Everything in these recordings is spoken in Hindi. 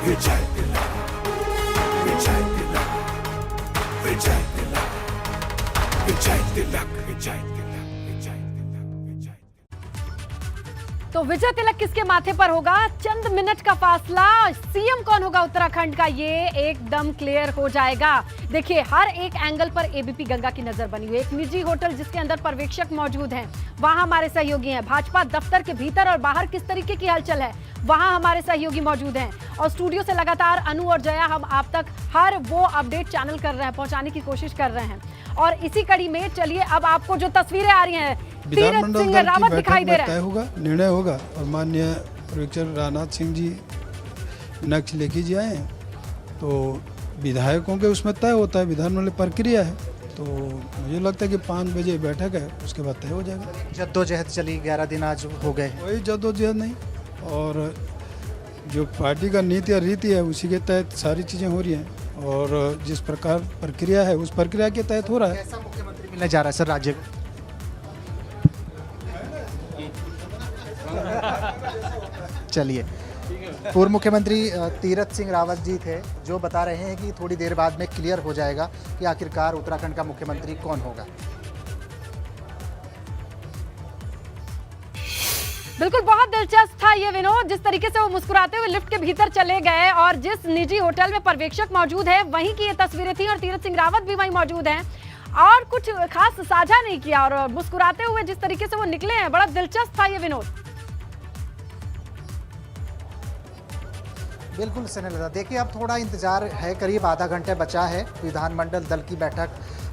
विजय तिलक, विजय तिलक, विजय तिलक, विजय तिलक, विजय तिलक, विजय तिलक, विजय। तो विजय तिलक किसके माथे पर होगा? चंद मिनट का फासला, सीएम कौन होगा उत्तराखंड का ये एकदम क्लियर हो जाएगा। देखिए, हर एक एंगल पर एबीपी गंगा की नजर बनी हुई है। एक निजी होटल जिसके अंदर पर्यवेक्षक मौजूद हैं, वहां हमारे सहयोगी हैं। भाजपा दफ्तर के भीतर और बाहर किस तरीके की हलचल है, वहां हमारे सहयोगी मौजूद हैं। और स्टूडियो से लगातार अनु और जया हम आप तक हर वो अपडेट चैनल कर रहे हैं, पहुंचाने की कोशिश कर रहे हैं। और इसी कड़ी में चलिए अब आपको जो तस्वीरें आ रही हैं, तीरथ सिंह रावत दिखाई दे रहे हैं। होगा, निर्णय होगा और माननीय पर्यवेक्षक राजनाथ सिंह जी मीनाक्षी लेखी जी आए हैं, तो विधायकों के उसमें तय होता है, विधानमंडल प्रक्रिया है। तो मुझे लगता है कि 5 बजे बैठक है, उसके बाद तय हो जाएगा। जद्दोजहद चली, 11 दिन आज हो गए। कोई जद्दोजहद नहीं, और जो पार्टी का नीति और रीति है उसी के तहत सारी चीज़ें हो रही हैं, और जिस प्रकार प्रक्रिया है उस प्रक्रिया के तहत हो रहा है। कैसा मुख्यमंत्री मिलने जा रहा है सर राज्य को? चलिए, पूर्व मुख्यमंत्री तीरथ सिंह रावत जी थे, जो बता रहे हैं कि थोड़ी देर बाद में क्लियर हो जाएगा कि आखिरकार उत्तराखंड का मुख्यमंत्री कौन होगा। बिल्कुल, बहुत दिलचस्प था ये विनोद, जिस तरीके से वो मुस्कुराते हुए लिफ्ट के भीतर चले गए और जिस निजी होटल में पर्यवेक्षक मौजूद है वहीं की ये तस्वीरें थी, और तीरथ सिंह रावत भी वहीं मौजूद हैं और कुछ खास साझा नहीं किया, और मुस्कुराते हुए जिस तरीके से वो निकले हैं, बड़ा दिलचस्प था ये विनोद। बिल्कुल स्नेहलता, देखिए अब थोड़ा इंतजार है, करीब आधा घंटे बचा है विधानमंडल दल की बैठक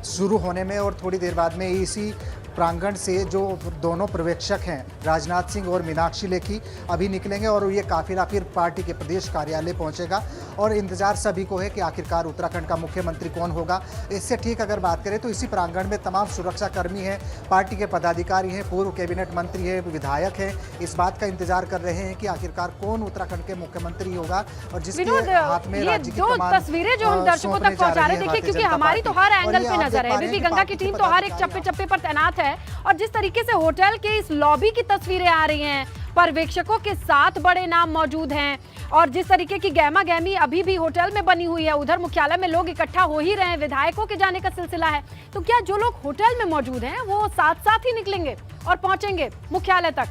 शुरू होने में, और थोड़ी देर बाद में इसी प्रांगण से जो दोनों पर्यवेक्षक हैं राजनाथ सिंह और मीनाक्षी लेखी अभी निकलेंगे, और ये काफिला फिर पार्टी के प्रदेश कार्यालय पहुंचेगा। और इंतजार सभी को है कि आखिरकार उत्तराखंड का मुख्यमंत्री कौन होगा। इससे ठीक अगर बात करें तो इसी प्रांगण में तमाम सुरक्षा कर्मी हैं, पार्टी के पदाधिकारी हैं, पूर्व कैबिनेट मंत्री हैं, विधायक हैं, इस बात का इंतजार कर रहे हैं कि आखिरकार कौन उत्तराखंड के मुख्यमंत्री होगा। और जिसके हाथ में राज्य की कमान तस्वीरें जो हम दर्शकों तक पहुंचा रहे हैं, देखिए, क्योंकि हमारी तो हर एंगल पे नजर है, एबीपी गंगा की टीम तो हर एक चप्पे चप्पे पर तैनात है, और जिस तरीके से होटल के इस लॉबी की तस्वीरें आ रही हैं, पर्यवेक्षकों के साथ बड़े नाम मौजूद हैं, और जिस तरीके की गहमा गहमी अभी भी होटल में बनी हुई है, उधर मुख्यालय में लोग इकट्ठा हो ही रहे हैं, विधायकों के जाने का सिलसिला है, तो क्या जो लोग होटल में मौजूद हैं वो साथ साथ ही निकलेंगे और पहुंचेंगे मुख्यालय तक?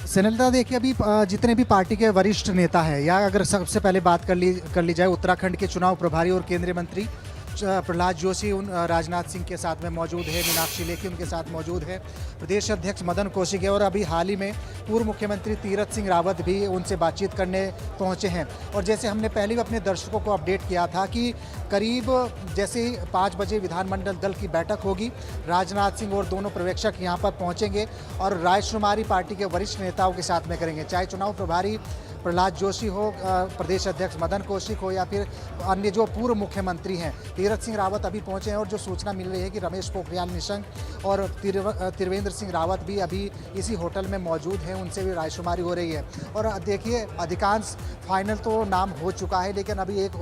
स्नेहलता, देखिए अभी जितने भी पार्टी के वरिष्ठ नेता हैं, या अगर सबसे पहले बात कर ली जाए, उत्तराखंड के चुनाव प्रभारी और केंद्रीय मंत्री प्रहलाद जोशी राजनाथ सिंह के साथ में मौजूद है, मीनाक्षी लेखी उनके साथ मौजूद है, प्रदेश अध्यक्ष मदन कौशिक है, और अभी हाल ही में पूर्व मुख्यमंत्री तीरथ सिंह रावत भी उनसे बातचीत करने पहुंचे हैं। और जैसे हमने पहले भी अपने दर्शकों को अपडेट किया था कि करीब जैसे ही 5 बजे विधानमंडल दल की बैठक होगी, राजनाथ सिंह और दोनों पर्यवेक्षक यहाँ पर पहुँचेंगे और रायशुमारी पार्टी के वरिष्ठ नेताओं के साथ में करेंगे, चाहे चुनाव प्रभारी प्रहलाद जोशी हो, प्रदेश अध्यक्ष मदन कौशिक हो, या फिर अन्य जो पूर्व मुख्यमंत्री हैं। तीरथ सिंह रावत अभी पहुंचे हैं, और जो सूचना मिल रही है कि रमेश पोखरियाल निशंक और त्रिवेंद्र सिंह रावत भी अभी इसी होटल में मौजूद हैं, उनसे भी रायशुमारी हो रही है। और देखिए, अधिकांश फाइनल तो नाम हो चुका है, लेकिन अभी एक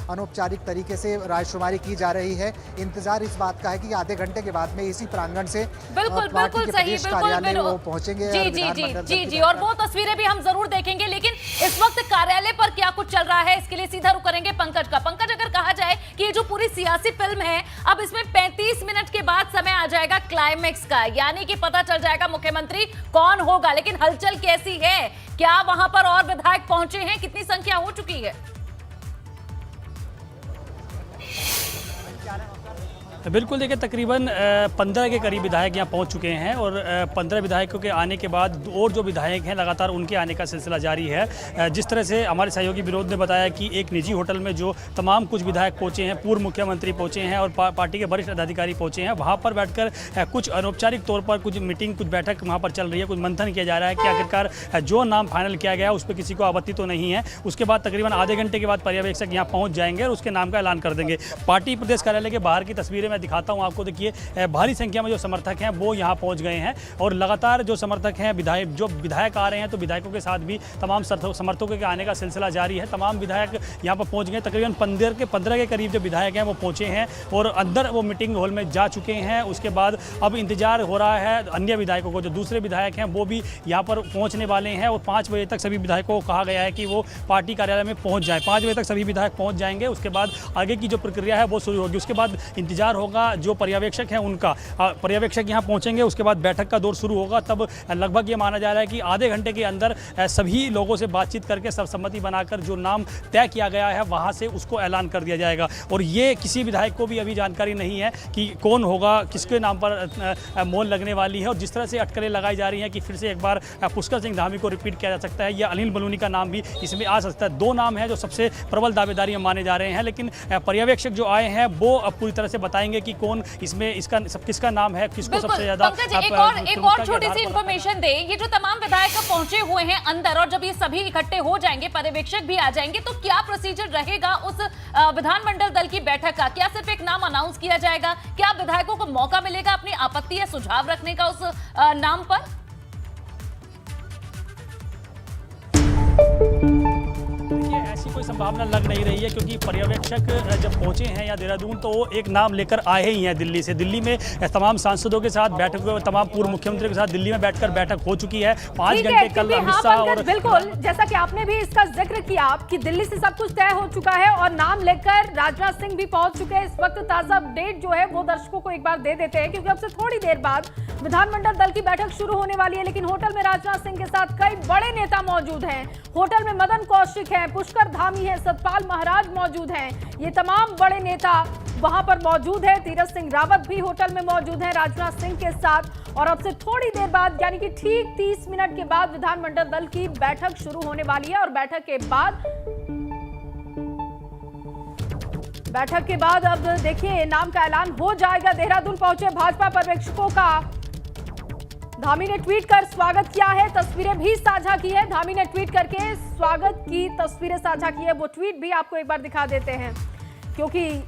अनौपचारिक तरीके से रायशुमारी की जा रही है। इंतजार इस बात का है कि आधे घंटे के बाद में इसी प्रांगण से बिल्कुल सही, कार्यालय वो पहुंचेंगे। जी, और वो तस्वीरें भी हम जरूर देखेंगे, लेकिन इस वक्त कार्यालय पर क्या कुछ चल रहा है इसके लिए सीधा रुख करेंगे पंकज का। पंकज, अगर कहा जाए कि ये जो पूरी सियासी फिल्म है, अब इसमें 35 मिनट के बाद समय आ जाएगा क्लाइमेक्स का, यानी कि पता चल जाएगा मुख्यमंत्री कौन होगा। लेकिन हलचल कैसी है, क्या वहां पर और विधायक पहुंचे हैं, कितनी संख्या हो चुकी है? बिल्कुल, देखिए तकरीबन 15 के करीब विधायक यहाँ पहुँच चुके हैं, और 15 विधायकों के आने के बाद और जो विधायक हैं लगातार उनके आने का सिलसिला जारी है। जिस तरह से हमारे सहयोगी विनोद ने बताया कि एक निजी होटल में जो तमाम कुछ विधायक पहुँचे हैं, पूर्व मुख्यमंत्री पहुँचे हैं और पार्टी के वरिष्ठ अधिकारी पहुँचे हैं, वहाँ पर बैठकर कुछ अनौपचारिक तौर पर कुछ मीटिंग, कुछ बैठक वहाँ पर चल रही है, कुछ मंथन किया जा रहा है कि आखिरकार जो नाम फाइनल किया गया उस पर किसी को आपत्ति तो नहीं है। उसके बाद तकरीबन आधे घंटे के बाद पर्यवेक्षक यहाँ पहुँच जाएंगे और उसके नाम का ऐलान कर देंगे। पार्टी प्रदेश कार्यालय के बाहर की तस्वीरें मैं दिखाता हूँ आपको। देखिए भारी संख्या में जो समर्थक हैं वो यहाँ पहुँच गए हैं और लगातार जो समर्थक हैं विधायक आ रहे हैं, तो विधायकों के साथ भी तमाम समर्थकों के आने का सिलसिला जारी है। तमाम विधायक यहाँ पर पहुँच गए, तकरीबन 15 के करीब जो विधायक हैं वो पहुँचे हैं और अंदर वो मीटिंग हॉल में जा चुके हैं। उसके बाद अब इंतजार हो रहा है अन्य विधायकों को, जो दूसरे विधायक हैं वो भी यहाँ पर पहुँचने वाले हैं और 5 बजे तक सभी विधायकों को कहा गया है कि वो पार्टी कार्यालय में पहुँच जाए। 5 बजे तक सभी विधायक पहुँच जाएंगे, उसके बाद आगे की जो प्रक्रिया है वो शुरू होगी। उसके बाद इंतजार होगा जो पर्यवेक्षक हैं उनका, पर्यवेक्षक यहाँ पहुँचेंगे, उसके बाद बैठक का दौर शुरू होगा। तब लगभग ये माना जा रहा है कि आधे घंटे के अंदर सभी लोगों से बातचीत करके सर्वसम्मति बनाकर जो नाम तय किया गया है वहाँ से उसको ऐलान कर दिया जाएगा। और ये किसी विधायक को भी अभी जानकारी नहीं है कि कौन होगा, किसके नाम पर मोहर लगने वाली है। और जिस तरह से अटकलें लगाई जा रही हैं कि फिर से एक बार पुष्कर सिंह धामी को रिपीट किया जा सकता है या अनिल बलूनी का नाम भी इसमें आ सकता है। 2 नाम हैं जो सबसे प्रबल दावेदारी माने जा रहे हैं, लेकिन पर्यवेक्षक जो आए हैं वो अब पूरी तरह से बताएंगे कि कौन इसमें किसका नाम है, किसको सबसे ज्यादा। एक और छोटी सी इंफॉर्मेशन दे, ये जो तमाम विधायक पहुंचे हुए हैं अंदर और जब ये सभी इकट्ठे हो जाएंगे, पर्यवेक्षक भी आ जाएंगे, तो क्या प्रोसीजर रहेगा उस विधानमंडल दल की बैठक का? क्या सिर्फ एक नाम अनाउंस किया जाएगा? क्या विधायकों को मौका मिलेगा अपनी आपत्ति या सुझाव रखने का उस नाम पर? ऐसी कोई संभावना लग नहीं रही है, क्योंकि पर्यवेक्षक जब पहुंचे हैं या देहरादून तो वो एक नाम लेकर आए ही हैं दिल्ली से। दिल्ली में तमाम सांसदों के साथ बैठक, तमाम पूर्व मुख्यमंत्रियों के साथ दिल्ली में बैठकर बैठक हो चुकी है। 5 घंटे कल अमित शाह और बिल्कुल जैसा कि आपने भी इसका जिक्र किया कि दिल्ली से सब कुछ तय हो चुका है और नाम लेकर राजनाथ सिंह भी पहुंच चुके हैं। इस वक्त ताजा अपडेट जो है वो दर्शकों को एक बार दे देते हैं, क्योंकि अब से थोड़ी देर बाद विधानमंडल दल की बैठक शुरू होने वाली है। लेकिन होटल में राजनाथ सिंह के साथ कई बड़े नेता मौजूद हैं। होटल में मदन कौशिक हैं, पुष्कर धामी है, सतपाल महाराज मौजूद हैं। ये तमाम बड़े नेता वहां पर मौजूद है। तीरथ सिंह रावत भी होटल में मौजूद हैं राजनाथ सिंह के साथ। और अब से थोड़ी देर बाद यानी कि ठीक 30 मिनट के बाद विधानमंडल दल की बैठक शुरू होने वाली है। और बैठक के बाद अब देखिए नाम का ऐलान हो जाएगा। देहरादून पहुंचे भाजपा पर्यवेक्षकों का धामी ने ट्वीट कर स्वागत किया है, तस्वीरें भी साझा की है। धामी ने ट्वीट करके स्वागत की तस्वीरें साझा की है, वो ट्वीट भी आपको एक बार दिखा देते हैं, क्योंकि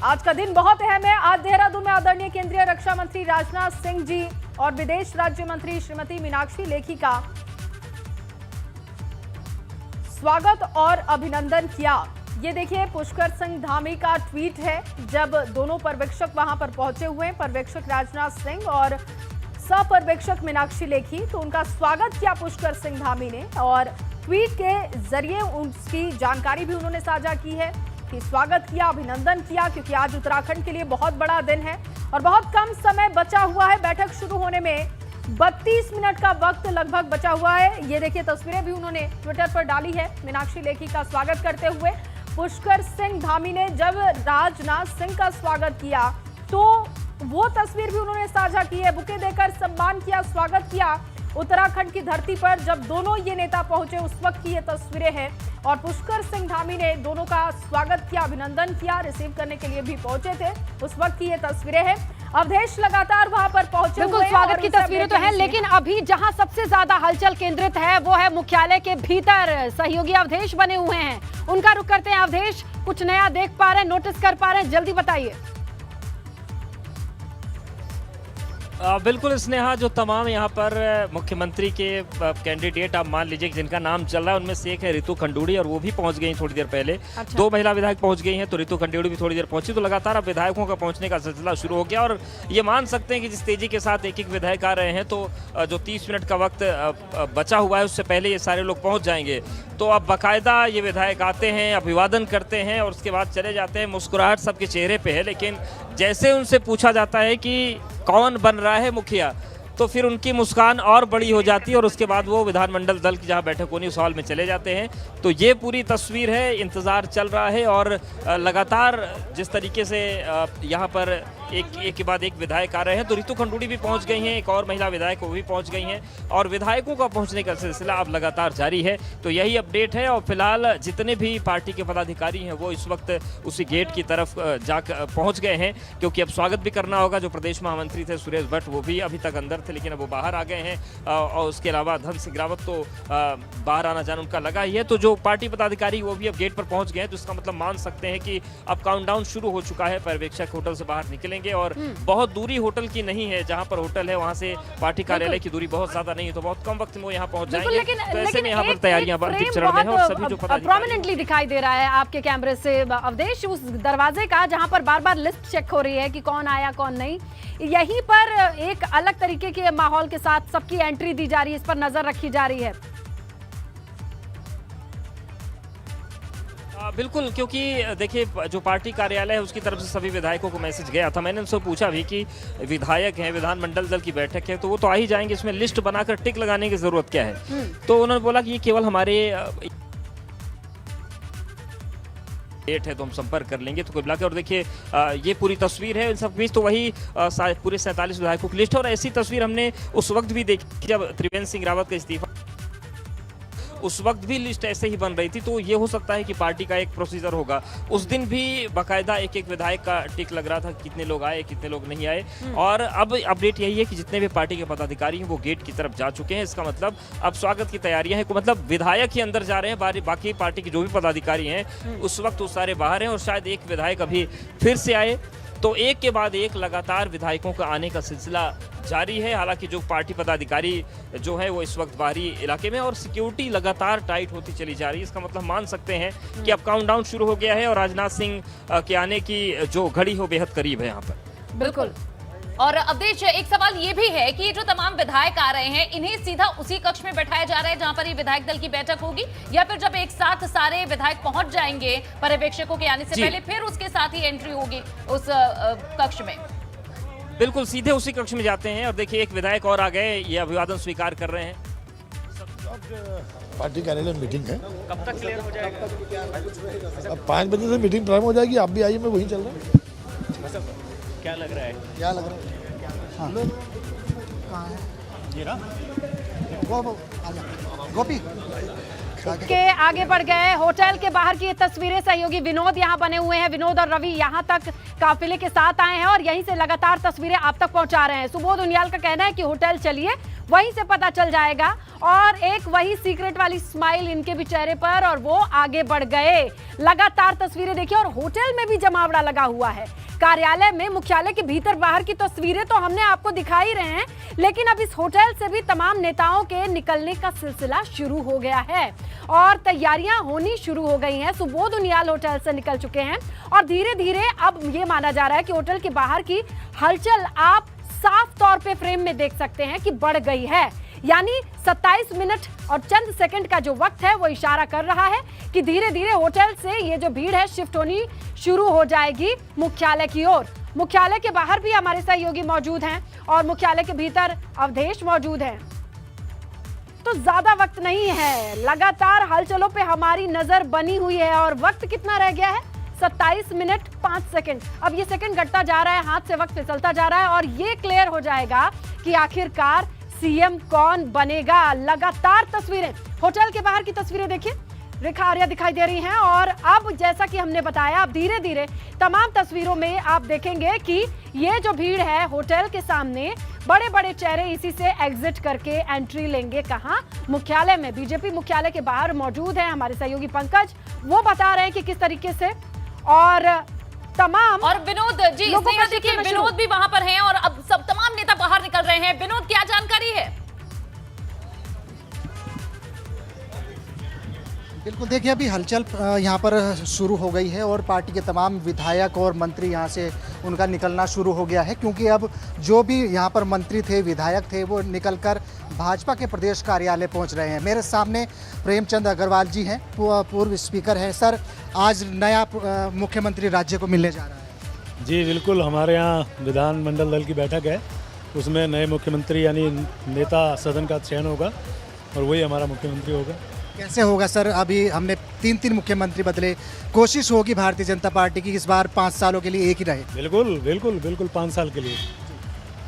आज का दिन बहुत अहम है। आज देहरादून में आदरणीय केंद्रीय रक्षा मंत्री राजनाथ सिंह जी और विदेश राज्य मंत्री श्रीमती मीनाक्षी लेखी का स्वागत और अभिनंदन किया। ये देखिए पुष्कर सिंह धामी का ट्वीट है, जब दोनों पर्यवेक्षक वहां पर पहुंचे हुए हैं, पर्यवेक्षक राजनाथ सिंह और पर्यवेक्षक मीनाक्षी लेखी, तो उनका स्वागत किया पुष्कर सिंह धामी ने। और ट्वीट के जरिए उसकी जानकारी भी उन्होंने साझा की है कि स्वागत किया, अभिनंदन किया, क्योंकि आज उत्तराखंड के लिए बहुत बड़ा दिन है और बहुत कम समय बचा हुआ है बैठक शुरू होने में। 32 मिनट का वक्त लगभग बचा हुआ है। ये देखिए तस्वीरें भी उन्होंने ट्विटर पर डाली है मीनाक्षी लेखी का स्वागत करते हुए। पुष्कर सिंह धामी ने जब राजनाथ सिंह का स्वागत किया तो वो तस्वीर भी उन्होंने साझा की है, बुके देकर सम्मान किया, स्वागत किया उत्तराखंड की धरती पर। जब दोनों ये नेता पहुंचे उस वक्त की ये तस्वीरें हैं और पुष्कर सिंह धामी ने दोनों का स्वागत किया, अभिनंदन किया, रिसीव करने के लिए भी पहुंचे थे, उस वक्त की ये तस्वीरें हैं। अवधेश लगातार वहां पर पहुंचे हुए हैं। स्वागत की तस्वीरें तो हैं, लेकिन अभी जहां सबसे ज्यादा हलचल केंद्रित है वो है मुख्यालय के भीतर। सहयोगी अवधेश बने हुए हैं, उनका रुख करते हैं। अवधेश, कुछ नया देख पा रहे हैं, नोटिस कर पा रहे हैं, जल्दी बताइए। बिल्कुल स्नेहा, जो तमाम यहाँ पर मुख्यमंत्री के कैंडिडेट आप मान लीजिए जिनका नाम चल रहा है उनमें से एक है रितु खंडूड़ी, और वो भी पहुंच गई थोड़ी देर पहले। अच्छा। 2 महिला विधायक पहुंच गई हैं, तो रितु खंडूड़ी भी थोड़ी देर पहुंची। तो लगातार अब विधायकों का पहुंचने का सिलसिला शुरू हो गया और ये मान सकते हैं कि जिस तेजी के साथ एक एक विधायक आ रहे हैं, तो जो 30 मिनट का वक्त बचा हुआ है उससे पहले ये सारे लोग पहुँच जाएंगे। तो अब बाकायदा ये विधायक आते हैं, अभिवादन करते हैं और उसके बाद चले जाते हैं। मुस्कुराहट सबके चेहरे पे है, लेकिन जैसे उनसे पूछा जाता है कि कौन बन रहा है मुखिया, तो फिर उनकी मुस्कान और बड़ी हो जाती है और उसके बाद वो विधानमंडल दल की जहां बैठक होनी उस हॉल में चले जाते हैं। तो ये पूरी तस्वीर है, इंतज़ार चल रहा है और लगातार जिस तरीके से यहाँ पर एक के बाद एक विधायक आ रहे हैं। तो रितु खंडूड़ी भी पहुंच गई हैं, एक और महिला विधायक वो भी पहुंच गई हैं और विधायकों का पहुंचने का सिलसिला अब लगातार जारी है। तो यही अपडेट है और फिलहाल जितने भी पार्टी के पदाधिकारी हैं वो इस वक्त उसी गेट की तरफ जाकर पहुंच गए हैं, क्योंकि अब स्वागत भी करना होगा। जो प्रदेश महामंत्री थे सुरेश भट्ट वो भी अभी तक अंदर थे, लेकिन अब वो बाहर आ गए हैं और उसके अलावा धन सिंह रावत तो बाहर आना जाना उनका लगा ही है। तो जो पार्टी पदाधिकारी वो भी अब गेट पर पहुंच गए हैं, तो इसका मतलब मान सकते हैं कि अब काउंटडाउन शुरू हो चुका है। पर्यवेक्षक होटल से बाहर निकलेंगे और बहुत दूरी होटल की नहीं है, जहां पर होटल है वहां से पार्टी कार्यालय की दूरी बहुत ज्यादा नहीं है, तो बहुत कम वक्त में वो यहाँ पहुंच जाएंगे। तो ऐसे में यहाँ पर तैयारियां अंतिम चरण में है और सभी जो प्रोमिनेंटली दिखाई दे रहा है आपके कैमरे से अवधेश, उस दरवाजे का जहां पर बार बार लिस्ट चेक हो रही है कि कौन आया कौन नहीं, यहीं पर एक अलग तरीके के माहौल के साथ सबकी एंट्री दी जा रही है, इस पर नजर रखी जा रही है। बिल्कुल, क्योंकि देखिए जो पार्टी कार्यालय है उसकी तरफ से सभी विधायकों को मैसेज गया था। मैंने उनसे पूछा भी कि विधायक हैं, विधानमंडल दल की बैठक है, तो वो तो आ ही जाएंगे, इसमें लिस्ट बनाकर टिक लगाने की जरूरत क्या है। तो उन्होंने बोला कि ये केवल हमारे डेट है तो हम संपर्क कर लेंगे। तो कोई बुला के, और देखिए ये पूरी तस्वीर है। इन सब बीच तो वही पूरे 47 विधायकों की लिस्ट है और ऐसी तस्वीर हमने उस वक्त भी देखी जब त्रिवेंद्र सिंह रावत का इस्तीफा, उस वक्त भी लिस्ट ऐसे ही बन रही थी। तो ये हो सकता है कि पार्टी का एक प्रोसीजर होगा। उस दिन भी बाकायदा एक एक विधायक का टिक लग रहा था, कितने लोग आए कितने लोग नहीं आए। और अब अपडेट यही है कि जितने भी पार्टी के पदाधिकारी हैं वो गेट की तरफ जा चुके हैं। इसका मतलब अब स्वागत की तैयारियां हैं, मतलब विधायक ही अंदर जा रहे हैं, बाकी पार्टी के जो भी पदाधिकारी हैं उस वक्त वो सारे बाहर हैं और शायद एक विधायक अभी फिर से आए। तो एक के बाद एक लगातार विधायकों का आने का सिलसिला जारी है। हालांकि जो पार्टी पदाधिकारी जो है वो इस वक्त बाहरी इलाके में, और सिक्योरिटी लगातार टाइट होती चली जा रही है। इसका मतलब मान सकते हैं कि अब काउंटडाउन शुरू हो गया है और राजनाथ सिंह के आने की जो घड़ी हो बेहद करीब है यहाँ पर। बिल्कुल। और अवधेश, एक सवाल ये भी है कि जो तमाम विधायक आ रहे हैं इन्हें सीधा उसी कक्ष में बैठाया जा रहा है जहां पर ये विधायक दल की बैठक होगी, या फिर जब एक साथ सारे विधायक पहुंच जाएंगे पर्यवेक्षकों के आने से पहले फिर उसके साथ ही एंट्री होगी उस कक्ष में? बिल्कुल, सीधे उसी कक्ष में जाते हैं। और देखिए एक विधायक और आ गए, ये अभिवादन स्वीकार कर रहे हैं। पार्टी कार्यालय में मीटिंग है। कब तक क्लियर हो जाएगा? अब 5 बजे से मीटिंग प्रारंभ हो जाएगी। आप भी आइए, मैं वहीं चल रहा हूँ। क्या लग रहा है? क्या लग रहा है? हाँ कहाँ है ये रहा वो गोपी के आगे बढ़ गए। होटल के बाहर की ये तस्वीरें सहयोगी विनोद यहाँ बने हुए हैं। विनोद और रवि यहाँ तक काफिले के साथ आए हैं और यहीं से लगातार तस्वीरें आप तक पहुंचा रहे हैं। सुबोध उनियाल का कहना है कि होटल चलिए, वहीं से पता चल जाएगा। और एक वही सीक्रेट वाली स्माइल इनके भी चेहरे पर, और वो आगे बढ़ गए। लगातार तस्वीरें देखिए और होटल में भी जमावड़ा लगा हुआ है। कार्यालय में, मुख्यालय के भीतर बाहर की तस्वीरें तो हमने आपको दिखा ही रहे हैं, लेकिन अब इस होटल से भी तमाम नेताओं के निकलने का सिलसिला शुरू हो गया है और तैयारियां होनी शुरू हो गई हैं। सुबोध उनियाल होटल से निकल चुके हैं और धीरे धीरे अब ये माना जा रहा है कि होटल के बाहर की हलचल आप साफ तौर पे फ्रेम में देख सकते हैं कि बढ़ गई है। यानी 27 मिनट और चंद सेकंड का जो वक्त है वो इशारा कर रहा है कि धीरे धीरे होटल से ये जो भीड़ है शिफ्ट होनी शुरू हो जाएगी मुख्यालय की ओर। मुख्यालय के बाहर भी हमारे सहयोगी मौजूद हैं और मुख्यालय के भीतर अवधेश मौजूद हैं। तो ज्यादा वक्त नहीं है, लगातार हलचलों पे हमारी नजर बनी हुई है और वक्त कितना रह गया है? 27 मिनट 5 सेकंड। अब ये सेकंड घटता जा रहा है, हाथ से वक्त फिसलता जा रहा है और ये क्लियर हो जाएगा कि आखिरकार सीएम कौन बनेगा। लगातार तस्वीरें, होटल के बाहर की तस्वीरें देखिए, रेखा आर्या दिखाई दे रही हैं और अब जैसा कि हमने बताया, अब धीरे धीरे तमाम तस्वीरों में आप देखेंगे कि ये जो भीड़ है होटल के सामने, बड़े बड़े चेहरे इसी से एग्जिट करके एंट्री लेंगे। कहां? मुख्यालय में। बीजेपी मुख्यालय के बाहर मौजूद है हमारे सहयोगी पंकज, वो बता रहे हैं कि किस तरीके से। और तमाम और विनोद जी, देखिए विनोद भी वहां पर हैं और अब सब तमाम नेता बाहर निकल रहे हैं। विनोद, क्या जानकारी है? बिल्कुल, देखिए अभी हलचल यहाँ पर शुरू हो गई है और पार्टी के तमाम विधायक और मंत्री यहाँ से उनका निकलना शुरू हो गया है, क्योंकि अब जो भी यहाँ पर मंत्री थे, विधायक थे, वो निकलकर भाजपा के प्रदेश कार्यालय पहुँच रहे हैं। मेरे सामने प्रेमचंद अग्रवाल जी हैं, पूर्व स्पीकर हैं। सर, आज नया मुख्यमंत्री राज्य को मिलने जा रहा है। जी बिल्कुल, हमारे यहाँ विधानमंडल दल की बैठक है, उसमें नए मुख्यमंत्री यानी नेता सदन का चयन होगा और वही हमारा मुख्यमंत्री होगा। कैसे होगा सर? अभी हमने 3 मुख्यमंत्री बदले, कोशिश होगी भारतीय जनता पार्टी की इस बार 5 सालों के लिए एक ही रहे। बिल्कुल बिल्कुल बिल्कुल 5 साल के लिए।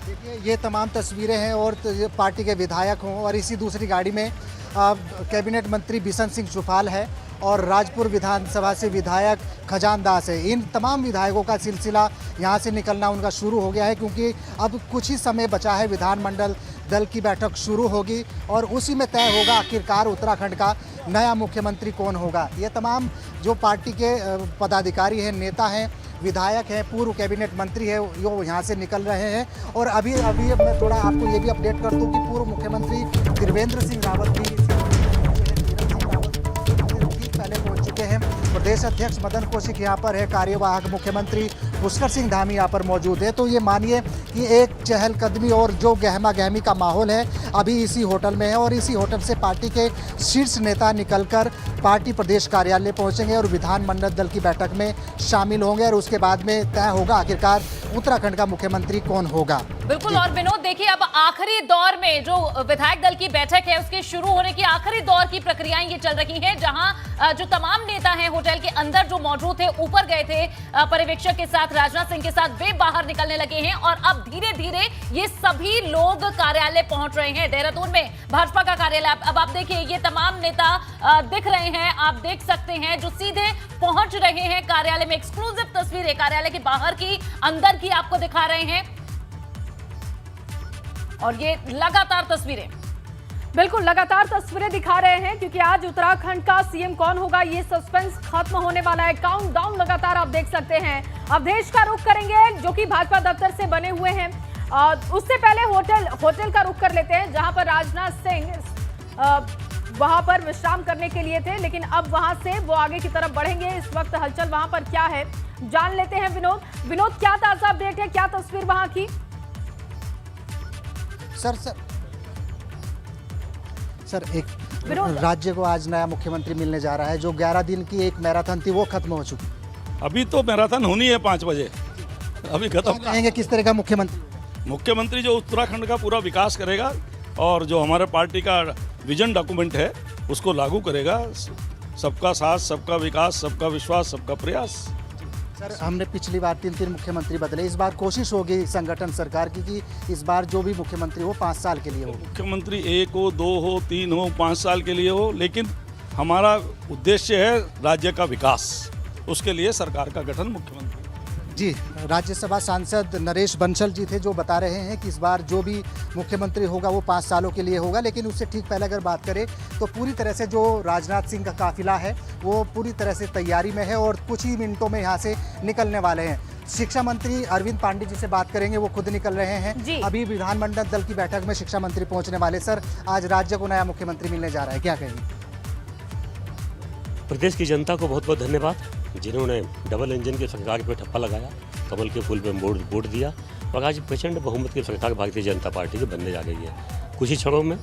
देखिए ये तमाम तस्वीरें हैं और पार्टी के विधायक हों, और इसी दूसरी गाड़ी में कैबिनेट मंत्री बिशन सिंह चुफाल है और राजपुर विधानसभा से विधायक खजान दास है। इन तमाम विधायकों का सिलसिला यहाँ से निकलना उनका शुरू हो गया है, क्योंकि अब कुछ ही समय बचा है, विधानमंडल दल की बैठक शुरू होगी और उसी में तय होगा आखिरकार उत्तराखंड का नया मुख्यमंत्री कौन होगा। ये तमाम जो पार्टी के पदाधिकारी हैं, नेता हैं, विधायक हैं, पूर्व कैबिनेट मंत्री है, वो यहाँ से निकल रहे हैं। और अभी मैं थोड़ा आपको ये भी अपडेट कर दूँ कि पूर्व मुख्यमंत्री त्रिवेंद्र सिंह रावत भी पहले पहुंच चुके हैं। प्रदेश अध्यक्ष मदन कौशिक यहाँ पर है, कार्यवाहक मुख्यमंत्री पुष्कर सिंह धामी यहाँ पर मौजूद है। तो ये मानिए कि एक चहलकदमी और जो गहमा गहमी का माहौल है अभी इसी होटल में है, और इसी होटल से पार्टी के शीर्ष नेता निकलकर पार्टी प्रदेश कार्यालय पहुंचेंगे और विधानमंडल दल की बैठक में शामिल होंगे, और उसके बाद में तय होगा आखिरकार उत्तराखंड का मुख्यमंत्री कौन होगा। बिल्कुल। और विनोद देखिए, अब आखिरी दौर में जो विधायक दल की बैठक है उसके शुरू होने की आखिरी दौर की प्रक्रियाएं ये चल रही हैं, जहां जो तमाम नेता हैं होटल के अंदर जो मौजूद थे, ऊपर गए थे पर्यवेक्षक के साथ, राजनाथ सिंह के साथ, वे बाहर निकलने लगे हैं और अब धीरे धीरे ये सभी लोग कार्यालय पहुंच रहे हैं। देहरादून में भाजपा का कार्यालय, अब आप देखिए ये तमाम नेता दिख रहे हैं, आप देख सकते हैं, जो सीधे पहुंच रहे हैं कार्यालय में। एक्सक्लूसिव तस्वीरें कार्यालय के बाहर की, अंदर की आपको दिखा रहे हैं, और ये लगातार तस्वीरें, बिल्कुल लगातार तस्वीरें दिखा रहे हैं, क्योंकि आज उत्तराखंड का सीएम कौन होगा ये सस्पेंस खत्म होने वाला है। काउंटडाउन लगातार आप देख सकते हैं। अब देश का रुख करेंगे जो कि भाजपा दफ्तर से बने हुए हैं, उससे पहले होटल का रुख कर लेते हैं, जहां पर राजनाथ सिंह वहां पर विश्राम करने के लिए थे, लेकिन अब वहां से वो आगे की तरफ बढ़ेंगे। इस वक्त हलचल वहां पर क्या है जान लेते हैं। विनोद क्या ताजा अपडेट है, क्या तस्वीर वहां की? सर एक राज्य को आज नया मुख्यमंत्री मिलने जा रहा है। जो 11 दिन की एक मैराथन थी वो खत्म हो चुकी। अभी तो मैराथन होनी है 5 बजे, अभी खत्म। कहेंगे किस तरह का मुख्यमंत्री जो उत्तराखंड का पूरा विकास करेगा और जो हमारे पार्टी का विजन डॉक्यूमेंट है उसको लागू करेगा। सबका साथ, सबका विकास, सबका विश्वास, सबका प्रयास। सर हमने पिछली बार 3 मुख्यमंत्री बदले, इस बार कोशिश होगी संगठन सरकार की कि इस बार जो भी मुख्यमंत्री हो 5 साल के लिए हो। मुख्यमंत्री 1 हो, 2 हो, 3 हो, 5 साल के लिए हो, लेकिन हमारा उद्देश्य है राज्य का विकास। उसके लिए सरकार का गठन मुख्यमंत्री। जी, राज्यसभा सांसद नरेश बंसल जी थे जो बता रहे हैं कि इस बार जो भी मुख्यमंत्री होगा वो 5 सालों के लिए होगा। लेकिन उससे ठीक पहले अगर बात करें तो पूरी तरह से जो राजनाथ सिंह का काफिला है वो पूरी तरह से तैयारी में है और कुछ ही मिनटों में यहाँ से निकलने वाले हैं। शिक्षा मंत्री अरविंद पांडे जी से बात करेंगे, वो खुद निकल रहे हैं। अभी विधानमंडल दल की बैठक में शिक्षा मंत्री पहुंचने वाले। सर आज राज्य को नया मुख्यमंत्री मिलने जा रहा है, क्या कहेंगे? प्रदेश की जनता को बहुत बहुत धन्यवाद, जिन्होंने डबल इंजन की सरकार पर ठप्पा लगाया, कमल के फूल पे वोट दिया और आज प्रचंड बहुमत की सरकार भारतीय जनता पार्टी की बनने जा रही है। कुछ ही क्षणों में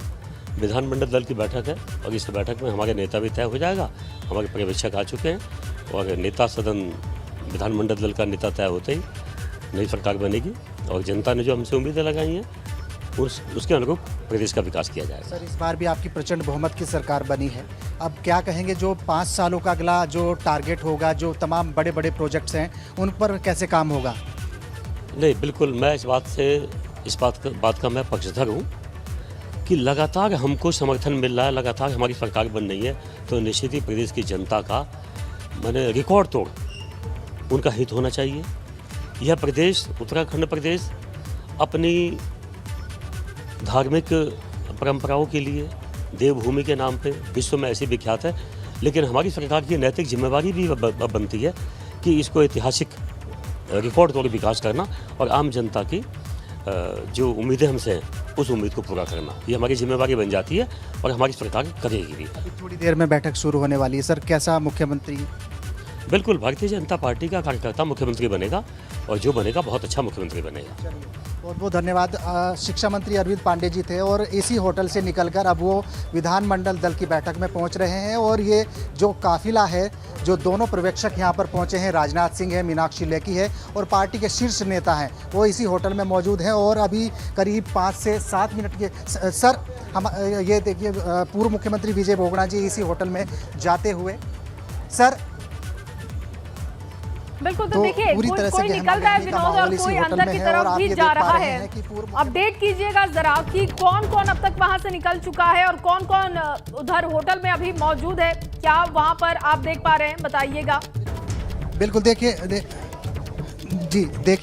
विधानमंडल दल की बैठक है और इस बैठक में हमारे नेता भी तय हो जाएगा। हमारे पर्यवेक्षक आ चुके हैं और नेता सदन विधानमंडल दल का नेता तय होते ही नई सरकार बनेगी और जनता ने जो हमसे उम्मीदें लगाई हैं उसके अनुरूप प्रदेश का विकास किया जाएगा। सर इस बार भी आपकी प्रचंड बहुमत की सरकार बनी है, अब क्या कहेंगे जो 5 सालों का अगला जो टारगेट होगा, जो तमाम बड़े बड़े प्रोजेक्ट्स हैं उन पर कैसे काम होगा? नहीं, बिल्कुल मैं इस बात का मैं पक्षधर हूँ कि लगातार हमको समर्थन मिल रहा है, लगातार हमारी सरकार बन रही है, तो निश्चित ही प्रदेश की जनता का मैंने रिकॉर्ड तोड़ उनका हित होना चाहिए। यह प्रदेश, उत्तराखंड प्रदेश, अपनी धार्मिक परंपराओं के लिए देवभूमि के नाम पे विश्व में ऐसी विख्यात है, लेकिन हमारी सरकार की नैतिक जिम्मेवारी भी बनती है कि इसको ऐतिहासिक रिकॉर्ड तोड़ विकास करना और आम जनता की जो उम्मीदें हमसे हैं उस उम्मीद को पूरा करना, ये हमारी जिम्मेवारी बन जाती है और हमारी सरकार करेगी भी। अभी थोड़ी देर में बैठक शुरू होने वाली है। सर कैसा मुख्यमंत्री? बिल्कुल भारतीय जनता पार्टी का कार्यकर्ता मुख्यमंत्री बनेगा और जो बनेगा बहुत अच्छा मुख्यमंत्री बनेगा। बहुत बहुत धन्यवाद। शिक्षा मंत्री अरविंद पांडे जी थे और इसी होटल से निकलकर अब वो विधानमंडल दल की बैठक में पहुंच रहे हैं और ये जो काफिला है, जो दोनों पर्यवेक्षक यहाँ पर पहुँचे हैं, राजनाथ सिंह है, मीनाक्षी लेखी है और पार्टी के शीर्ष नेता हैं, वो इसी होटल में मौजूद हैं। और अभी करीब 5 से 7 मिनट के सर हम ये देखिए पूर्व मुख्यमंत्री विजय बोगड़ा जी इसी होटल में जाते हुए सर बिल्कुल। तो देखिए कोई निकल रहा है विनोद और कोई अंदर की तरफ भी जा रहा है। अपडेट कीजिएगा जरा कि कौन कौन अब तक वहां से निकल चुका है और कौन कौन उधर होटल में अभी मौजूद है, क्या वहां पर आप देख पा रहे हैं, बताइएगा। बिल्कुल देखिए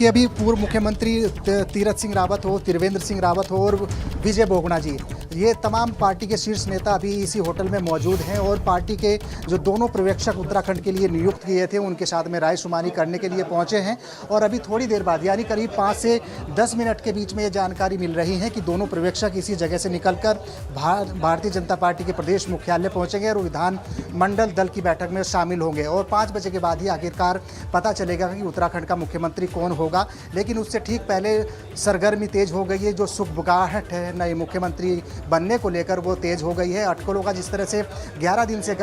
अभी पूर्व मुख्यमंत्री तीरथ सिंह रावत हो, त्रिवेंद्र सिंह रावत हो और विजय बोगड़ा जी, ये तमाम पार्टी के शीर्ष नेता अभी इसी होटल में मौजूद हैं और पार्टी के जो दोनों पर्यवेक्षक उत्तराखंड के लिए नियुक्त किए थे उनके साथ में राय शुमारी करने के लिए पहुंचे हैं। और अभी थोड़ी देर बाद यानी करीब 5 से 10 मिनट के बीच में ये जानकारी मिल रही है कि दोनों पर्यवेक्षक इसी जगह से निकलकर भारतीय जनता पार्टी के प्रदेश मुख्यालय पहुँचेंगे और विधानमंडल दल की बैठक में शामिल होंगे। और 5 बजे के बाद ही आखिरकार पता चलेगा कि उत्तराखंड का मुख्यमंत्री कौन होगा। लेकिन उससे ठीक पहले सरगर्मी तेज हो गई है, जो सुखबुगाहट है नए मुख्यमंत्री बनने को लेकर वो तेज हो गई है। अटकलों का जिस तरह से 11 दिन से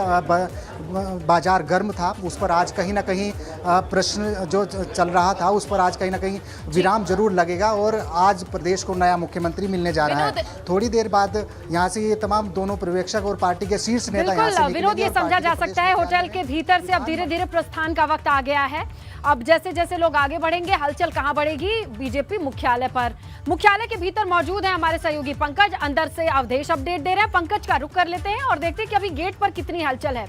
बाजार गर्म था, उस पर आज कहीं ना कहीं प्रश्न जो चल रहा था उस पर आज कहीं ना कहीं विराम जरूर लगेगा और आज प्रदेश को नया मुख्यमंत्री मिलने जा रहा है। थोड़ी देर बाद यहाँ से ये तमाम दोनों पर्यवेक्षक और पार्टी के शीर्ष नेता यहाँ से विनोद, ये समझा जा सकता है होटल के भीतर से अब धीरे धीरे प्रस्थान का वक्त आ गया है। अब जैसे जैसे लोग आगे बढ़ेंगे, हलचल कहां बढ़ेगी? बीजेपी मुख्यालय पर। मुख्यालय के भीतर मौजूद है हमारे सहयोगी पंकज, अंदर से अवधेश अपडेट दे रहे हैं। पंकज का रुख कर लेते हैं और देखते हैं कि अभी गेट पर कितनी हलचल है।